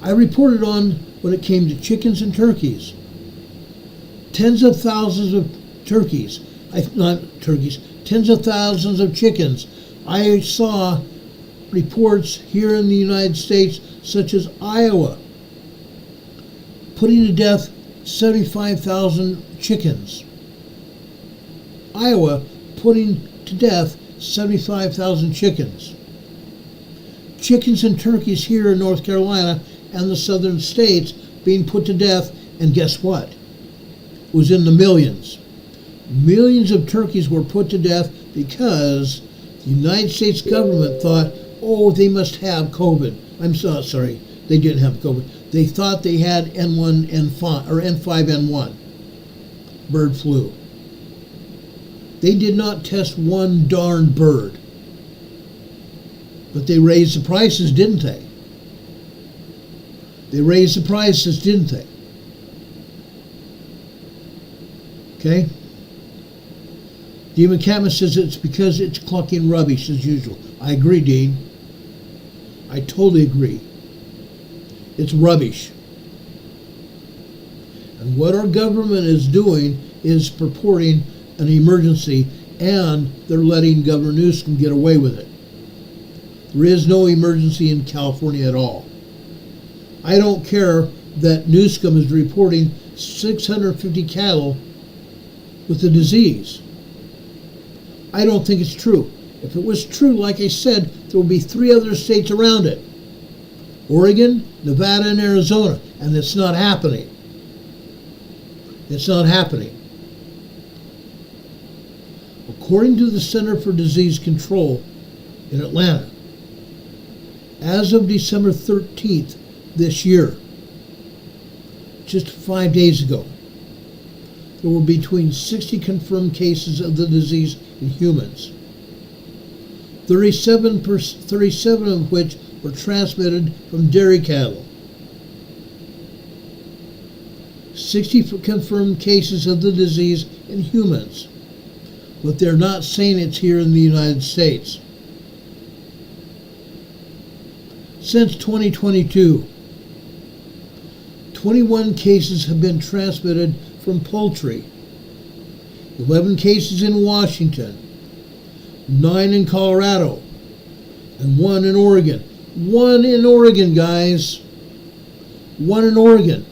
I reported on when it came to chickens and turkeys. Tens of thousands of turkeys. Tens of thousands of chickens. I saw reports here in the United States, such as Iowa, putting to death 75,000 chickens. Iowa putting to death 75,000 chickens. Chickens and turkeys here in North Carolina and the southern states being put to death, and guess what? It was in the millions. Millions of turkeys were put to death because the United States government thought, oh, they must have COVID. I'm sorry, they didn't have COVID. They thought they had N1N5 or N5N1 bird flu. They did not test one darn bird. But they raised the prices, didn't they? They raised the prices, didn't they? Okay? Dean McCammon says it's because it's clucking rubbish as usual. I agree, Dean. I totally agree. It's rubbish. And what our government is doing is purporting an emergency, and they're letting Governor Newsom get away with it. There is no emergency in California at all. I don't care that Newsom is reporting 650 cattle with the disease. I don't think it's true. If it was true, like I said, there would be 3 other states around it. Oregon, Nevada, and Arizona. And it's not happening. It's not happening. According to the Center for Disease Control in Atlanta, as of December 13th this year, just 5 days ago, there were between 60 confirmed cases of the disease in humans, 37 of which were transmitted from dairy cattle. 60 confirmed cases of the disease in humans, but they're not saying it's here in the United States. Since 2022, 21 cases have been transmitted from poultry, 11 cases in Washington, 9 in Colorado, and 1 in Oregon. 1 in Oregon, guys. 1 in Oregon.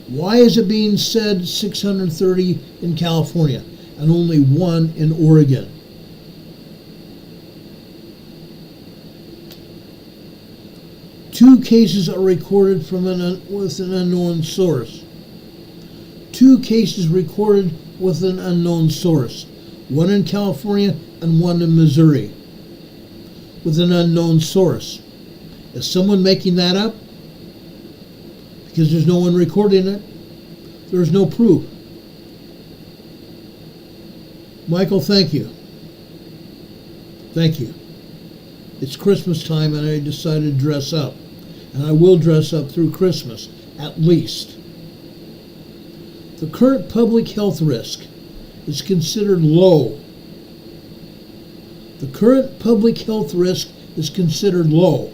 Why is it being said 630 in California and only 1 in Oregon? Two cases are recorded with an unknown source. 2 cases recorded with an unknown source. 1 in California and 1 in Missouri with an unknown source. Is someone making that up? Because there's no one recording it. There's no proof. Michael, thank you. Thank you. It's Christmas time and I decided to dress up. And I will dress up through Christmas, at least. The current public health risk is considered low. The current public health risk is considered low.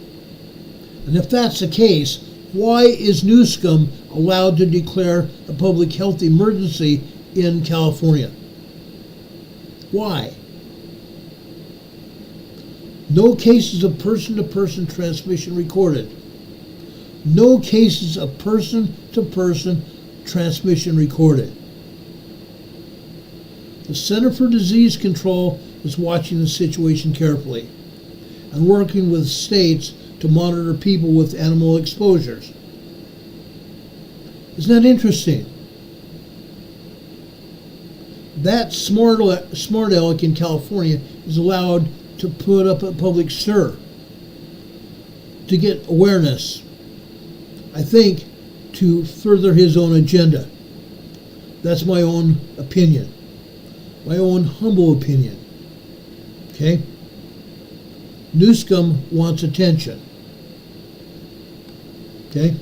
And if that's the case, why is Newsom allowed to declare a public health emergency in California? Why? No cases of person-to-person transmission recorded. No cases of person-to-person transmission recorded. The Center for Disease Control is watching the situation carefully and working with states to monitor people with animal exposures. Isn't that interesting? That smart aleck in California is allowed to put up a public stir to get awareness, I think, to further his own agenda. That's my own opinion, my own humble opinion. Okay? Newscom wants attention. Okay?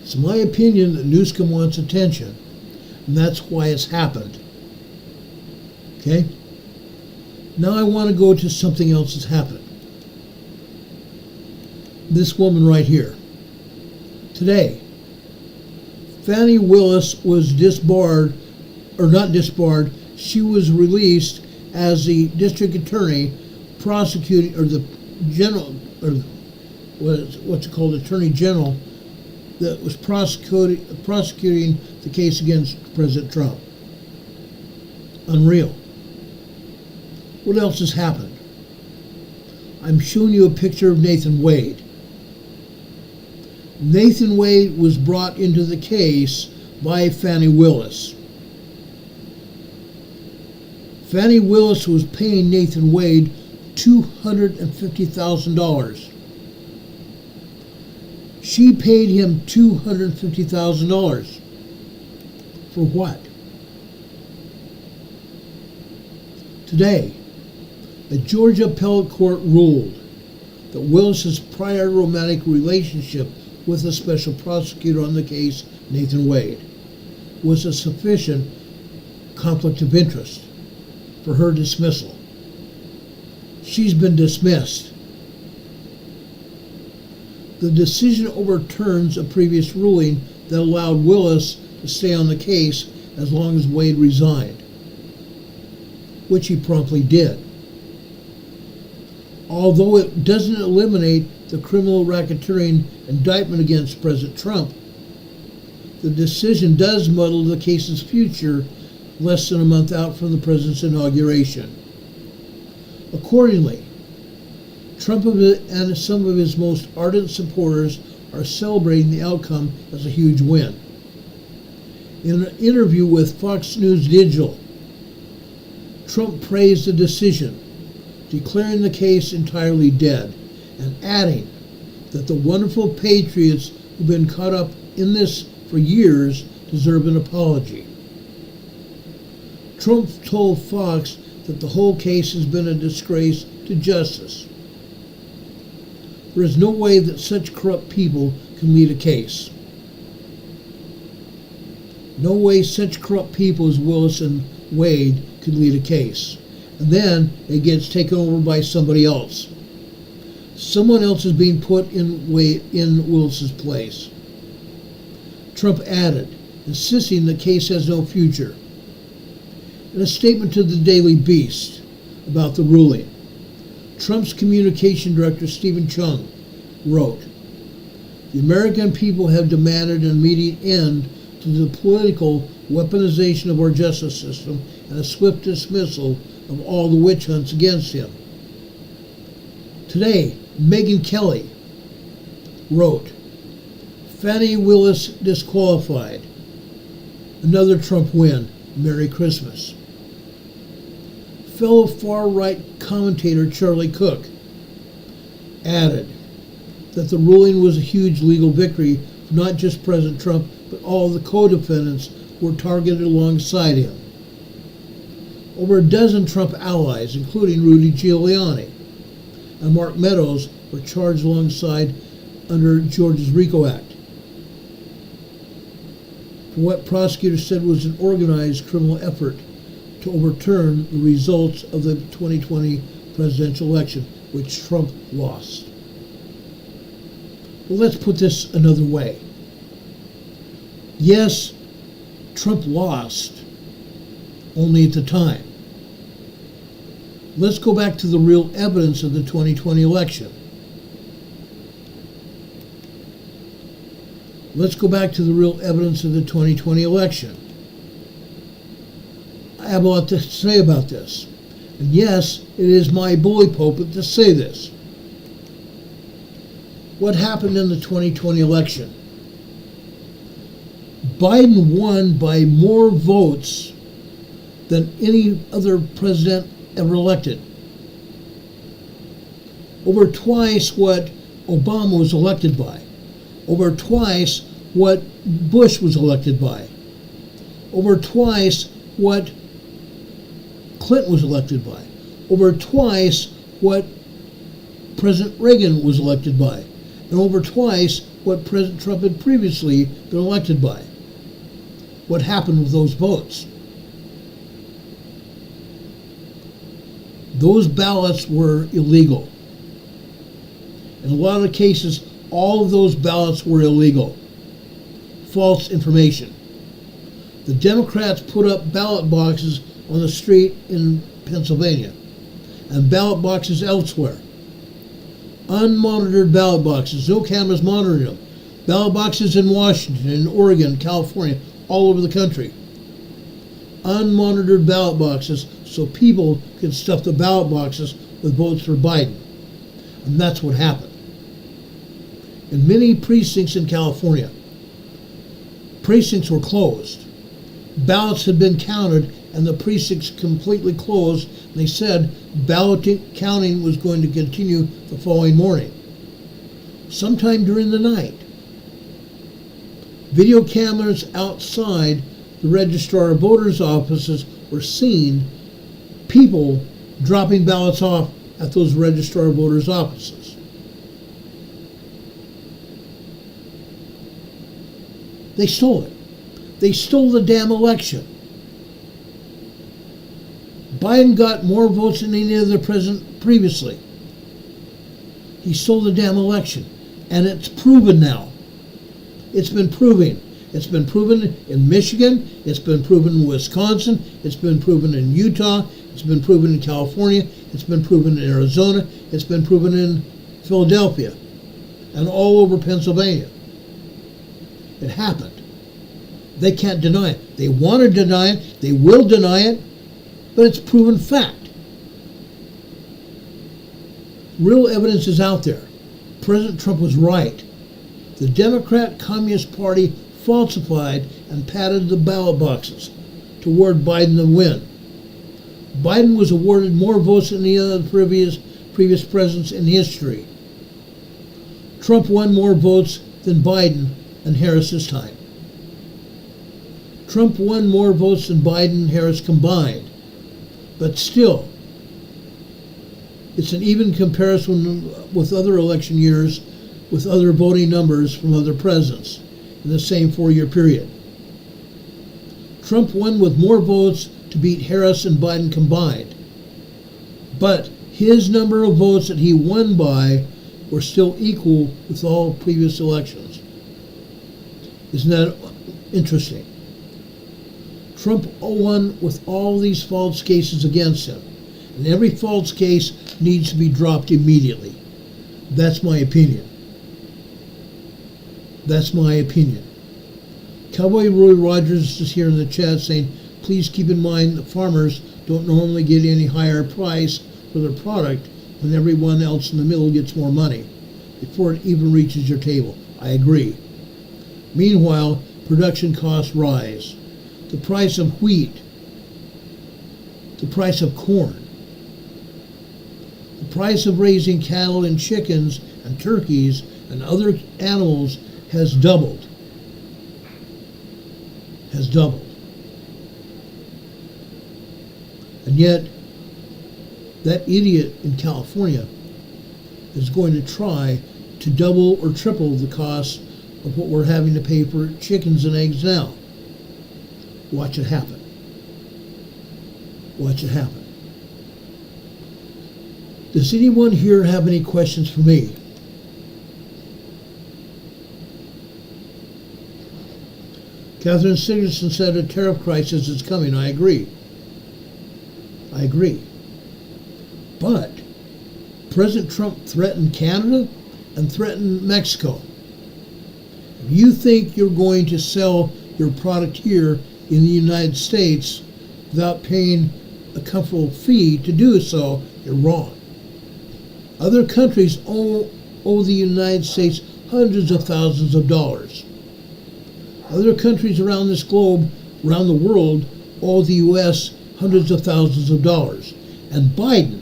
It's my opinion that Newscom wants attention, and that's why it's happened. Okay? Now I want to go to something else that's happened. This woman right here. Today, Fani Willis was disbarred, or not disbarred, she was released as the district attorney prosecuting, or the general, or what's it called, attorney general, that was prosecuting the case against President Trump. Unreal. What else has happened? I'm showing you a picture of Nathan Wade. Nathan Wade was brought into the case by Fani Willis. Fani Willis was paying Nathan Wade $250,000. She paid him $250,000. For what? Today, a Georgia appellate court ruled that Willis's prior romantic relationship with a special prosecutor on the case, Nathan Wade, was a sufficient conflict of interest for her dismissal. She's been dismissed. The decision overturns a previous ruling that allowed Willis to stay on the case as long as Wade resigned, which he promptly did. Although it doesn't eliminate the criminal racketeering indictment against President Trump, the decision does muddle the case's future less than a month out from the president's inauguration. Accordingly, Trump and some of his most ardent supporters are celebrating the outcome as a huge win. In an interview with Fox News Digital, Trump praised the decision, declaring the case entirely dead, and adding that the wonderful patriots who've been caught up in this for years deserve an apology. Trump told Fox that the whole case has been a disgrace to justice. There is no way that such corrupt people can lead a case. No way such corrupt people as Willis and Wade could lead a case. And then it gets taken over by somebody else. Someone else is being put in Willis's place. Trump added, insisting the case has no future. In a statement to the Daily Beast about the ruling, Trump's communication director, Stephen Chung, wrote, "The American people have demanded an immediate end to the political weaponization of our justice system and a swift dismissal of all the witch hunts against him." Today, Megyn Kelly wrote, "Fani Willis disqualified. Another Trump win. Merry Christmas." Fellow far-right commentator Charlie Cook added that the ruling was a huge legal victory for not just President Trump, but all the co-defendants who were targeted alongside him. Over a dozen Trump allies, including Rudy Giuliani and Mark Meadows, were charged alongside under Georgia's RICO Act for what prosecutors said was an organized criminal effort to overturn the results of the 2020 presidential election, which Trump lost. Well, let's put this another way. Yes, Trump lost, only at the time. Let's go back to the real evidence of the 2020 election. Let's go back to the real evidence of the 2020 election. I have a lot to say about this. And yes, it is my bully pulpit to say this. What happened in the 2020 election? Biden won by more votes than any other president ever elected. Over twice what Obama was elected by. Over twice what Bush was elected by. Over twice what Clinton was elected by. Over twice what President Reagan was elected by. And over twice what President Trump had previously been elected by. What happened with those votes? Those ballots were illegal. In a lot of cases, all of those ballots were illegal. False information. The Democrats put up ballot boxes on the street in Pennsylvania and ballot boxes elsewhere. Unmonitored ballot boxes, no cameras monitoring them. Ballot boxes in Washington, in Oregon, California, all over the country. Unmonitored ballot boxes so people could stuff the ballot boxes with votes for Biden. And that's what happened. In many precincts in California, precincts were closed. Ballots had been counted and the precincts completely closed. And they said ballot counting was going to continue the following morning. Sometime during the night, video cameras outside the registrar of voters' offices were seen people dropping ballots off at those registrar of voters' offices. They stole it. They stole the damn election. Biden got more votes than any other president previously. He stole the damn election. And it's proven now. It's been proven. It's been proven in Michigan. It's been proven in Wisconsin. It's been proven in Utah. It's been proven in California. It's been proven in Arizona. It's been proven in Philadelphia. And all over Pennsylvania. It happened. They can't deny it. They want to deny it. They will deny it. But it's proven fact. Real evidence is out there. President Trump was right. The Democrat Communist Party falsified and padded the ballot boxes to award Biden the win. Biden was awarded more votes than any other previous presidents in history. Trump won more votes than Biden and Harris this time. Trump won more votes than Biden and Harris combined. But still, it's an even comparison with other election years, with other voting numbers from other presidents in the same 4-year period. Trump won with more votes to beat Harris and Biden combined. But his number of votes that he won by were still equal with all previous elections. Isn't that interesting? Trump won with all these false cases against him. And every false case needs to be dropped immediately. That's my opinion. That's my opinion. Cowboy Roy Rogers is here in the chat saying, please keep in mind that farmers don't normally get any higher price for their product when everyone else in the middle gets more money before it even reaches your table. I agree. Meanwhile, production costs rise. The price of wheat, the price of corn, the price of raising cattle and chickens and turkeys and other animals has doubled. Has doubled. And yet, that idiot in California is going to try to double or triple the cost of what we're having to pay for chickens and eggs now. Watch it happen. Watch it happen. Does anyone here have any questions for me? Catherine Sigerson said a tariff crisis is coming. I agree. I agree. But President Trump threatened Canada and threatened Mexico. If you think you're going to sell your product here in the United States without paying a comfortable fee to do so, you're wrong. Other countries owe the United States hundreds of thousands of dollars. Other countries around this globe, around the world, owe the U.S. hundreds of thousands of dollars. And Biden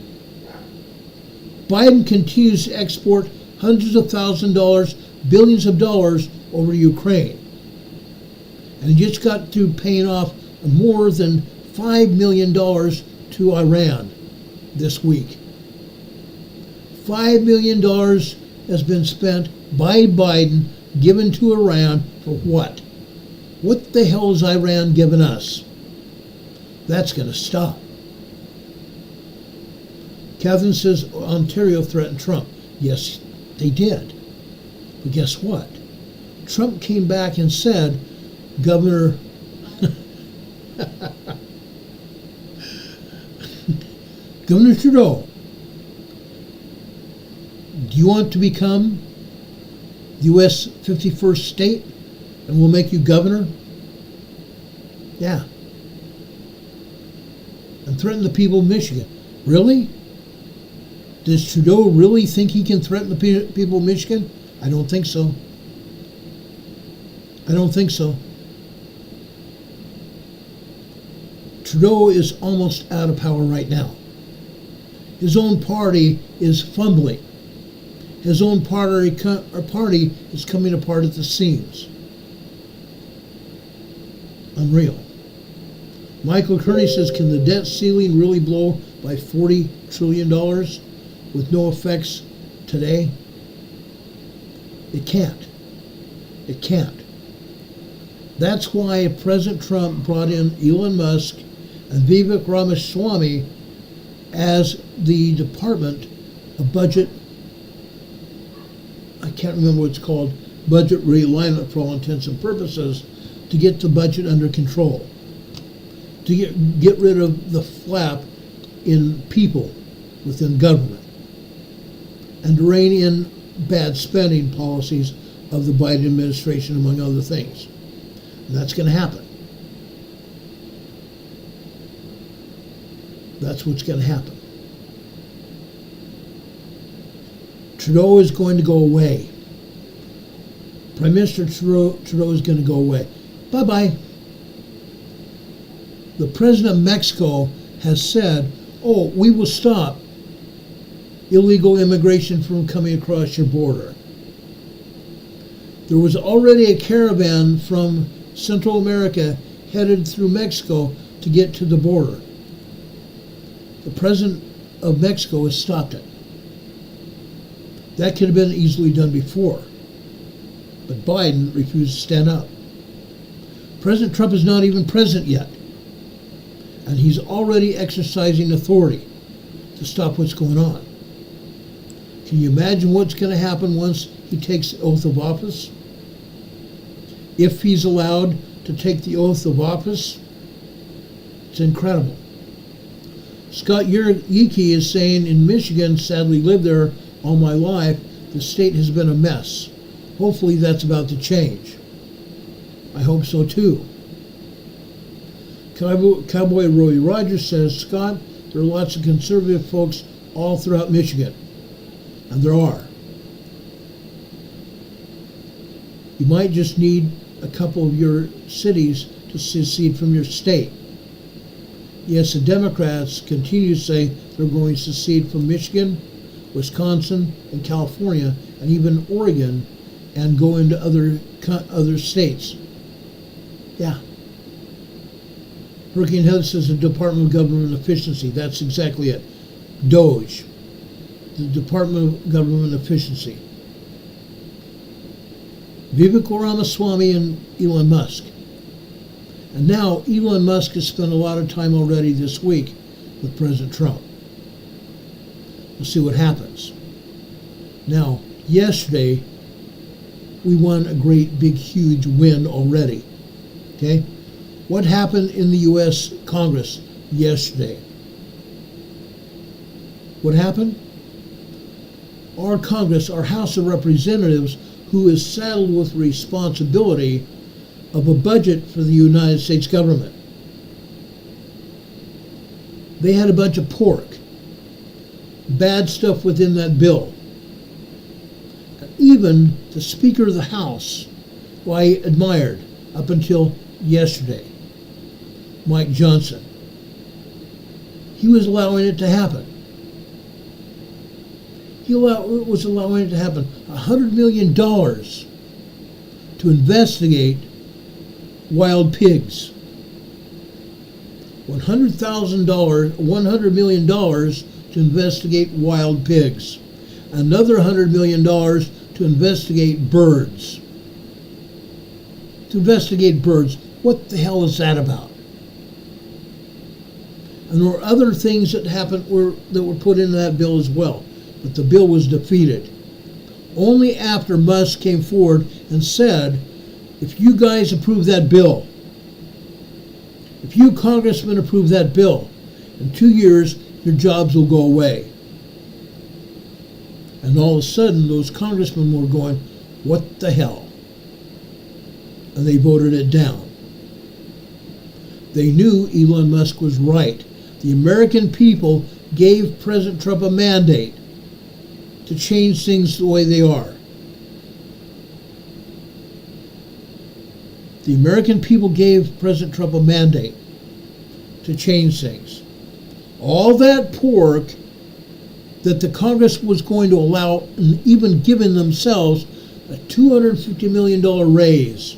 continues to export hundreds of thousands of dollars, billions of dollars over Ukraine. And he just got through paying off more than $5 million to Iran this week. $5 million has been spent by Biden, given to Iran for what? What the hell is Iran giving us? That's going to stop. Catherine says Ontario threatened Trump. Yes, they did. But guess what? Trump came back and said, Governor Trudeau, do you want to become the U.S. 51st state and we'll make you governor? Yeah. And threaten the people of Michigan. Really? Does Trudeau really think he can threaten the people of Michigan? I don't think so. I don't think so. Trudeau is almost out of power right now. His own party is fumbling. His own party is coming apart at the seams. Unreal. Michael Kearney says, can the debt ceiling really blow by $40 trillion with no effects today? It can't. It can't. That's why President Trump brought in Elon Musk and Vivek Ramaswamy as the Department of Budget, I can't remember what it's called, budget realignment for all intents and purposes, to get the budget under control, to get rid of the flap in people within government, and to rein in bad spending policies of the Biden administration, among other things. And that's going to happen. That's what's going to happen. Trudeau is going to go away. Prime Minister Trudeau is going to go away. Bye-bye. The President of Mexico has said, oh, we will stop illegal immigration from coming across your border. There was already a caravan from Central America headed through Mexico to get to the border. The President of Mexico has stopped it. That could have been easily done before. But Biden refused to stand up. President Trump is not even president yet. And he's already exercising authority to stop what's going on. Can you imagine what's going to happen once he takes the oath of office? If he's allowed to take the oath of office, it's incredible. Scott Yeke is saying, in Michigan, sadly lived there all my life, the state has been a mess. Hopefully that's about to change. I hope so too. Cowboy Roy Rogers says, Scott, there are lots of conservative folks all throughout Michigan. And there are. You might just need a couple of your cities to secede from your state. Yes, the Democrats continue to say they're going to secede from Michigan, Wisconsin, and California, and even Oregon, and go into other states. Yeah. Hurricane Heather says the Department of Government Efficiency. That's exactly it. DOGE. The Department of Government Efficiency. Vivek Ramaswamy and Elon Musk. And now Elon Musk has spent a lot of time already this week with President Trump. We'll see what happens. Now, yesterday, we won a great, big, huge win already. Okay? What happened in the U.S. Congress yesterday? What happened? Our Congress, our House of Representatives, who is saddled with responsibility of a budget for the United States government. They had a bunch of pork. Bad stuff within that bill. Even the Speaker of the House, who I admired up until yesterday, Mike Johnson, he was allowing it to happen. He was allowing it to happen. $100 million to investigate wild pigs. $100 million to investigate wild pigs. Another $100 million to investigate birds. To investigate birds. What the hell is that about? And there were other things that happened that were put into that bill as well. But the bill was defeated. Only after Musk came forward and said, if you guys approve that bill, if you congressmen approve that bill, in 2 years, your jobs will go away. And all of a sudden, those congressmen were going, what the hell? And they voted it down. They knew Elon Musk was right. The American people gave President Trump a mandate to change things the way they are. The American people gave President Trump a mandate to change things. All that pork that the Congress was going to allow, and even giving themselves a $250 million raise.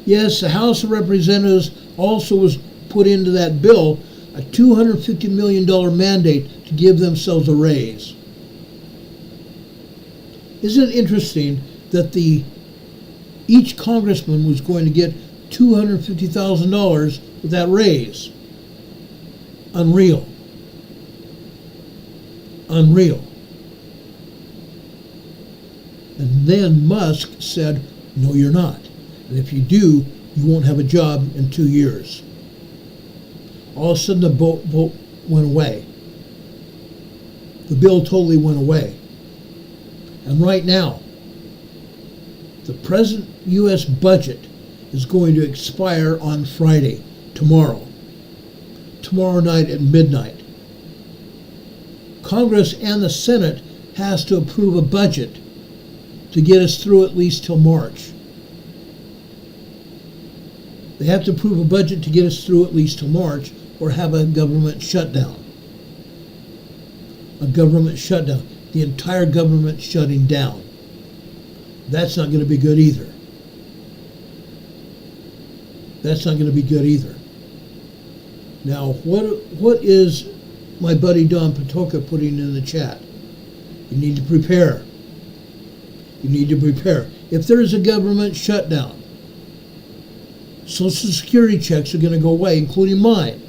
Yes, the House of Representatives also was put into that bill a $250 million mandate to give themselves a raise. Isn't it interesting that each congressman was going to get $250,000 with that raise? Unreal. Unreal. And then Musk said, no, you're not. And if you do, you won't have a job in 2 years. All of a sudden the vote went away. The bill totally went away. And right now, the present U.S. budget is going to expire on Friday, tomorrow night at midnight. Congress and the Senate has to approve a budget to get us through at least till March. They have to approve a budget to get us through at least till March, or have a government shutdown. A government shutdown. The entire government shutting down. That's not going to be good either. That's not going to be good either. Now, what is my buddy Don Patoka putting in the chat? You need to prepare. You need to prepare. If there is a government shutdown, Social Security checks are going to go away, including mine.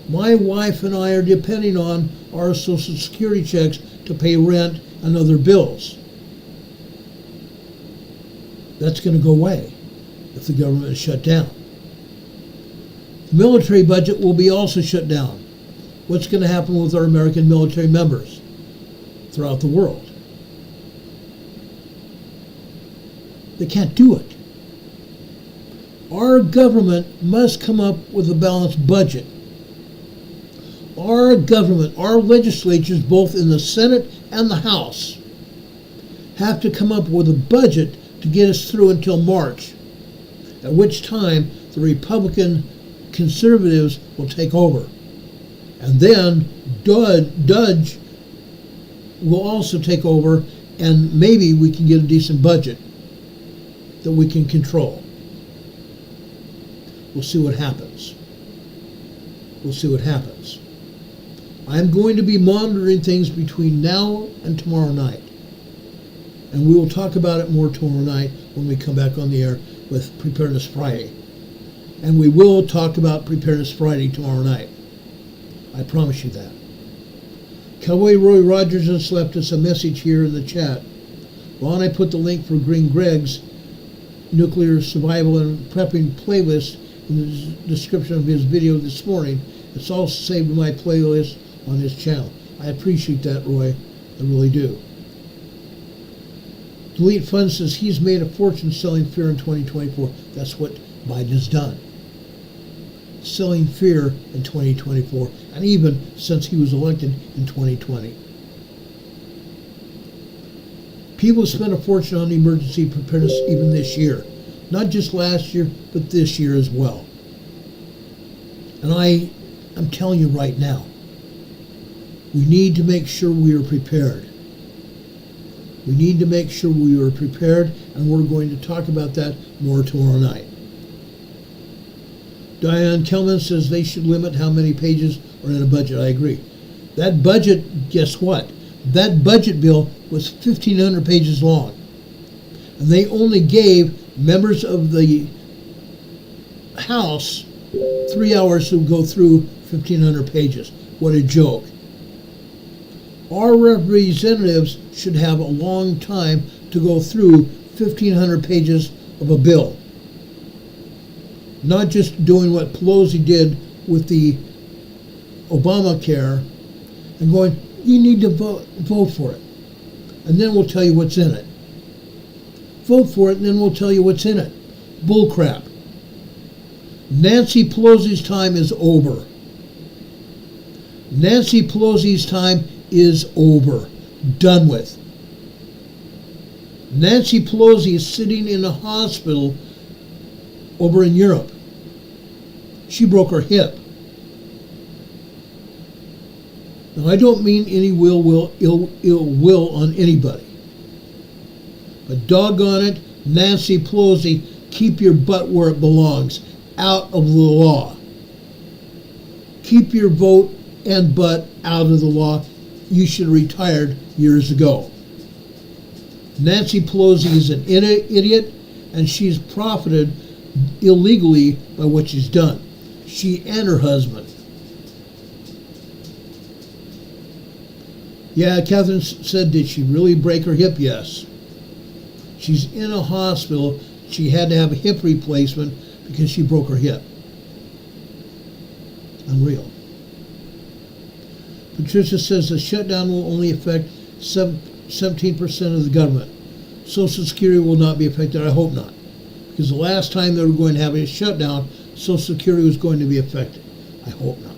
My wife and I are depending on our Social Security checks to pay rent and other bills. That's going to go away if the government is shut down. The military budget will be also shut down. What's going to happen with our American military members throughout the world? They can't do it. Our government must come up with a balanced budget. Our government, our legislatures, both in the Senate and the House, have to come up with a budget to get us through until March, at which time the Republican conservatives will take over. And then Dudge will also take over, and maybe we can get a decent budget that we can control. We'll see what happens. We'll see what happens. I'm going to be monitoring things between now and tomorrow night. And we will talk about it more tomorrow night when we come back on the air with Preparedness Friday. And we will talk about Preparedness Friday tomorrow night. I promise you that. Cowboy Roy Rogers just left us a message here in the chat. Ron, I put the link for Green Greg's Nuclear Survival and Prepping playlist in the description of his video this morning. It's all saved in my playlist on his channel. I appreciate that, Roy. I really do. Delete Fun says he's made a fortune selling fear in 2024. That's what Biden has done. selling fear in 2024, and even since he was elected in 2020. People spent a fortune on emergency preparedness even this year. Not just last year, but this year as well. And I'm telling you right now, we need to make sure we are prepared. We need to make sure we are prepared, and we're going to talk about that more tomorrow night. Diane Kelman says they should limit how many pages are in a budget. I agree. That budget, guess what? That budget bill was 1,500 pages long. And they only gave members of the House 3 hours to go through 1,500 pages. What a joke. Our representatives should have a long time to go through 1,500 pages of a bill. Not just doing what Pelosi did with the Obamacare and going, you need to vote for it. And then we'll tell you what's in it. Vote for it, and then we'll tell you what's in it. Bull crap. Nancy Pelosi's time is over. Nancy Pelosi's time is over. Done with. Nancy Pelosi is sitting in a hospital over in Europe. She broke her hip. Now, I don't mean any ill will on anybody. But doggone it, Nancy Pelosi, keep your butt where it belongs, out of the law. Keep your vote and butt out of the law. You should have retired years ago. Nancy Pelosi is an idiot, and she's profited illegally by what she's done. She and her husband. Yeah, Catherine said, did she really break her hip? Yes. She's in a hospital. She had to have a hip replacement because she broke her hip. Unreal. Patricia says the shutdown will only affect 17% of the government. Social Security will not be affected. I hope not. Because the last time they were going to have a shutdown, Social Security was going to be affected. I hope not.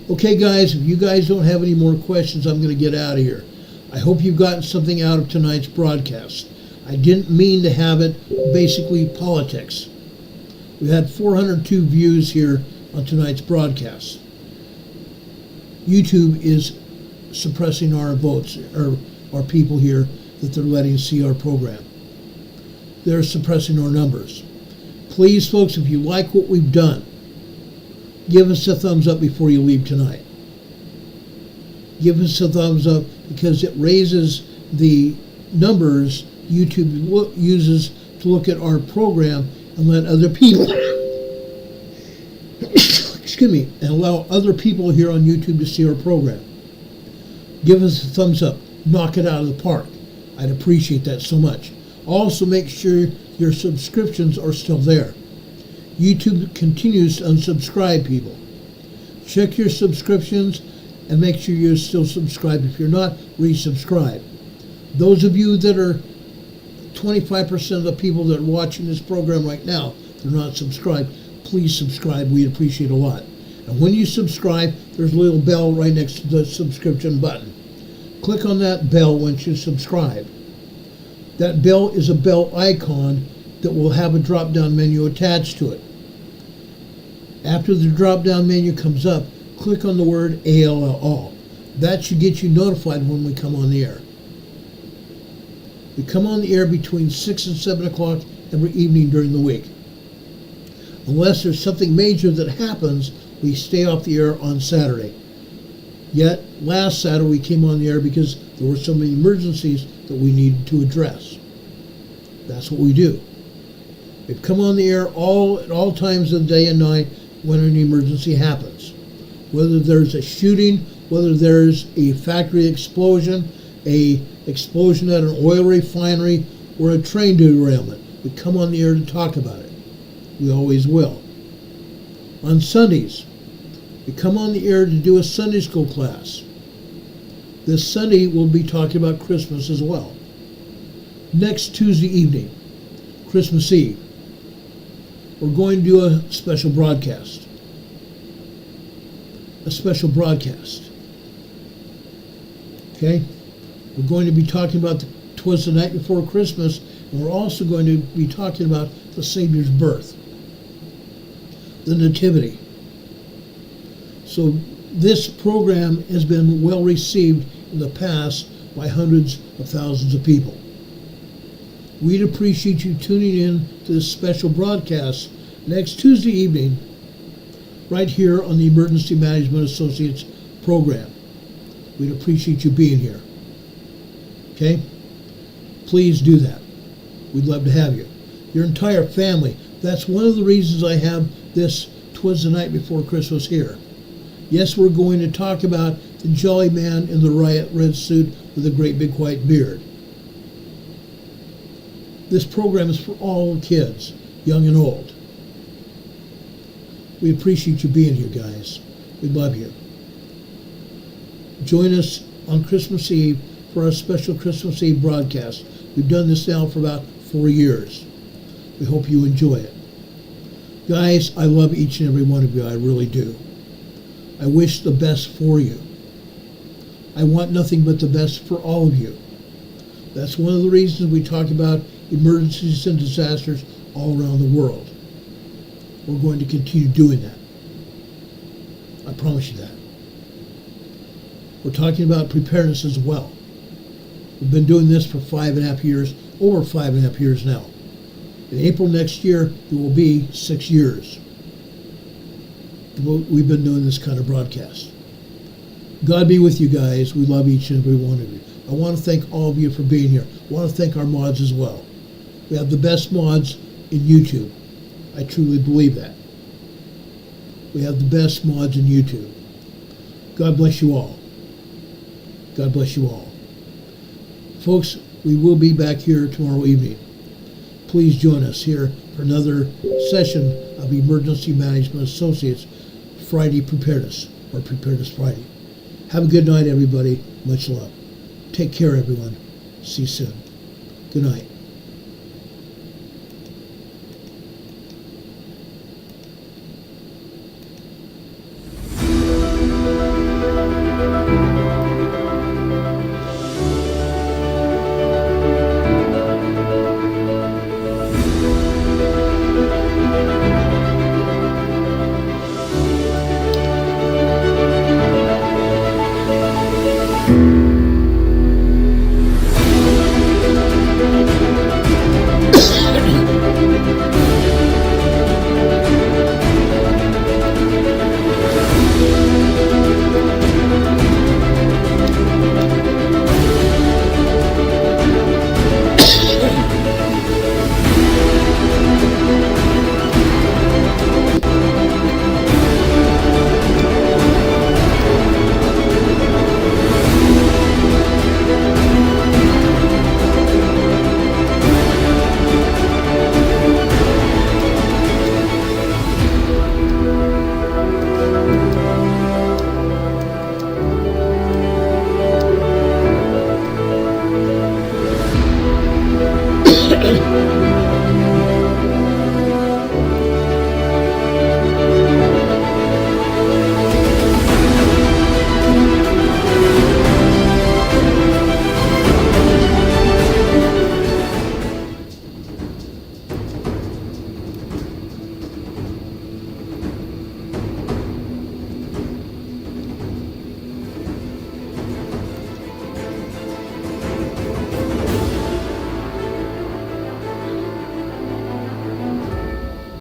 Okay, guys, if you guys don't have any more questions, I'm going to get out of here. I hope you've gotten something out of tonight's broadcast. I didn't mean to have it basically politics. We had 402 views here on tonight's broadcast. YouTube is suppressing our votes, or our people here that they're letting see our program. They're suppressing our numbers. Please, folks, if you like what we've done, give us a thumbs up before you leave tonight. Give us a thumbs up because it raises the numbers YouTube uses to look at our program and let other people, excuse me, and allow other people here on YouTube to see our program. Give us a thumbs up. Knock it out of the park. I'd appreciate that so much. Also, make sure your subscriptions are still there. YouTube continues to unsubscribe people. Check your subscriptions and make sure you're still subscribed. If you're not, resubscribe. Those of you that are 25% of the people that are watching this program right now, they're not subscribed, please subscribe. We'd appreciate a lot. And when you subscribe, there's a little bell right next to the subscription button. Click on that bell once you subscribe. That bell is a bell icon that will have a drop-down menu attached to it. After the drop-down menu comes up, click on the word ALL. That should get you notified when we come on the air. We come on the air between 6 and 7 o'clock every evening during the week. Unless there's something major that happens, we stay off the air on Saturday. Yet, last Saturday we came on the air because there were so many emergencies that we needed to address. That's what we do. We come on the air at all times of the day and night when an emergency happens. Whether there's a shooting, whether there's a factory explosion, a explosion at an oil refinery, or a train derailment, we come on the air to talk about it. We always will. On Sundays, we come on the air to do a Sunday school class. This Sunday we'll be talking about Christmas as well. Next Tuesday evening, Christmas Eve, we're going to do a special broadcast. A special broadcast. Okay? We're going to be talking about 'Twas the Night Before Christmas, and we're also going to be talking about the Savior's birth, the Nativity. So this program has been well received in the past by hundreds of thousands of people. We'd appreciate you tuning in to this special broadcast next Tuesday evening right here on the Emergency Management Associates program. We'd appreciate you being here. Okay? Please do that. We'd love to have you. Your entire family. That's one of the reasons I have this 'Twas the Night Before Christmas here. Yes, we're going to talk about the jolly man in the riot red suit with a great big white beard. This program is for all kids, young and old. We appreciate you being here, guys. We love you. Join us on Christmas Eve for our special Christmas Eve broadcast. We've done this now for about 4 years. We hope you enjoy it. Guys, I love each and every one of you. I really do. I wish the best for you. I want nothing but the best for all of you. That's one of the reasons we talk about emergencies and disasters all around the world. We're going to continue doing that. I promise you that. We're talking about preparedness as well. We've been doing this for 5.5 years, over 5.5 years now. In April next year, it will be 6 years. We've been doing this kind of broadcast. God be with you guys. We love each and every one of you. I want to thank all of you for being here. I want to thank our mods as well. We have the best mods in YouTube. I truly believe that. We have the best mods in YouTube. God bless you all. God bless you all. Folks, we will be back here tomorrow evening. Please join us here for another session of Emergency Management Associates Friday Preparedness, or Preparedness Friday. Have a good night, everybody. Much love. Take care, everyone. See you soon. Good night.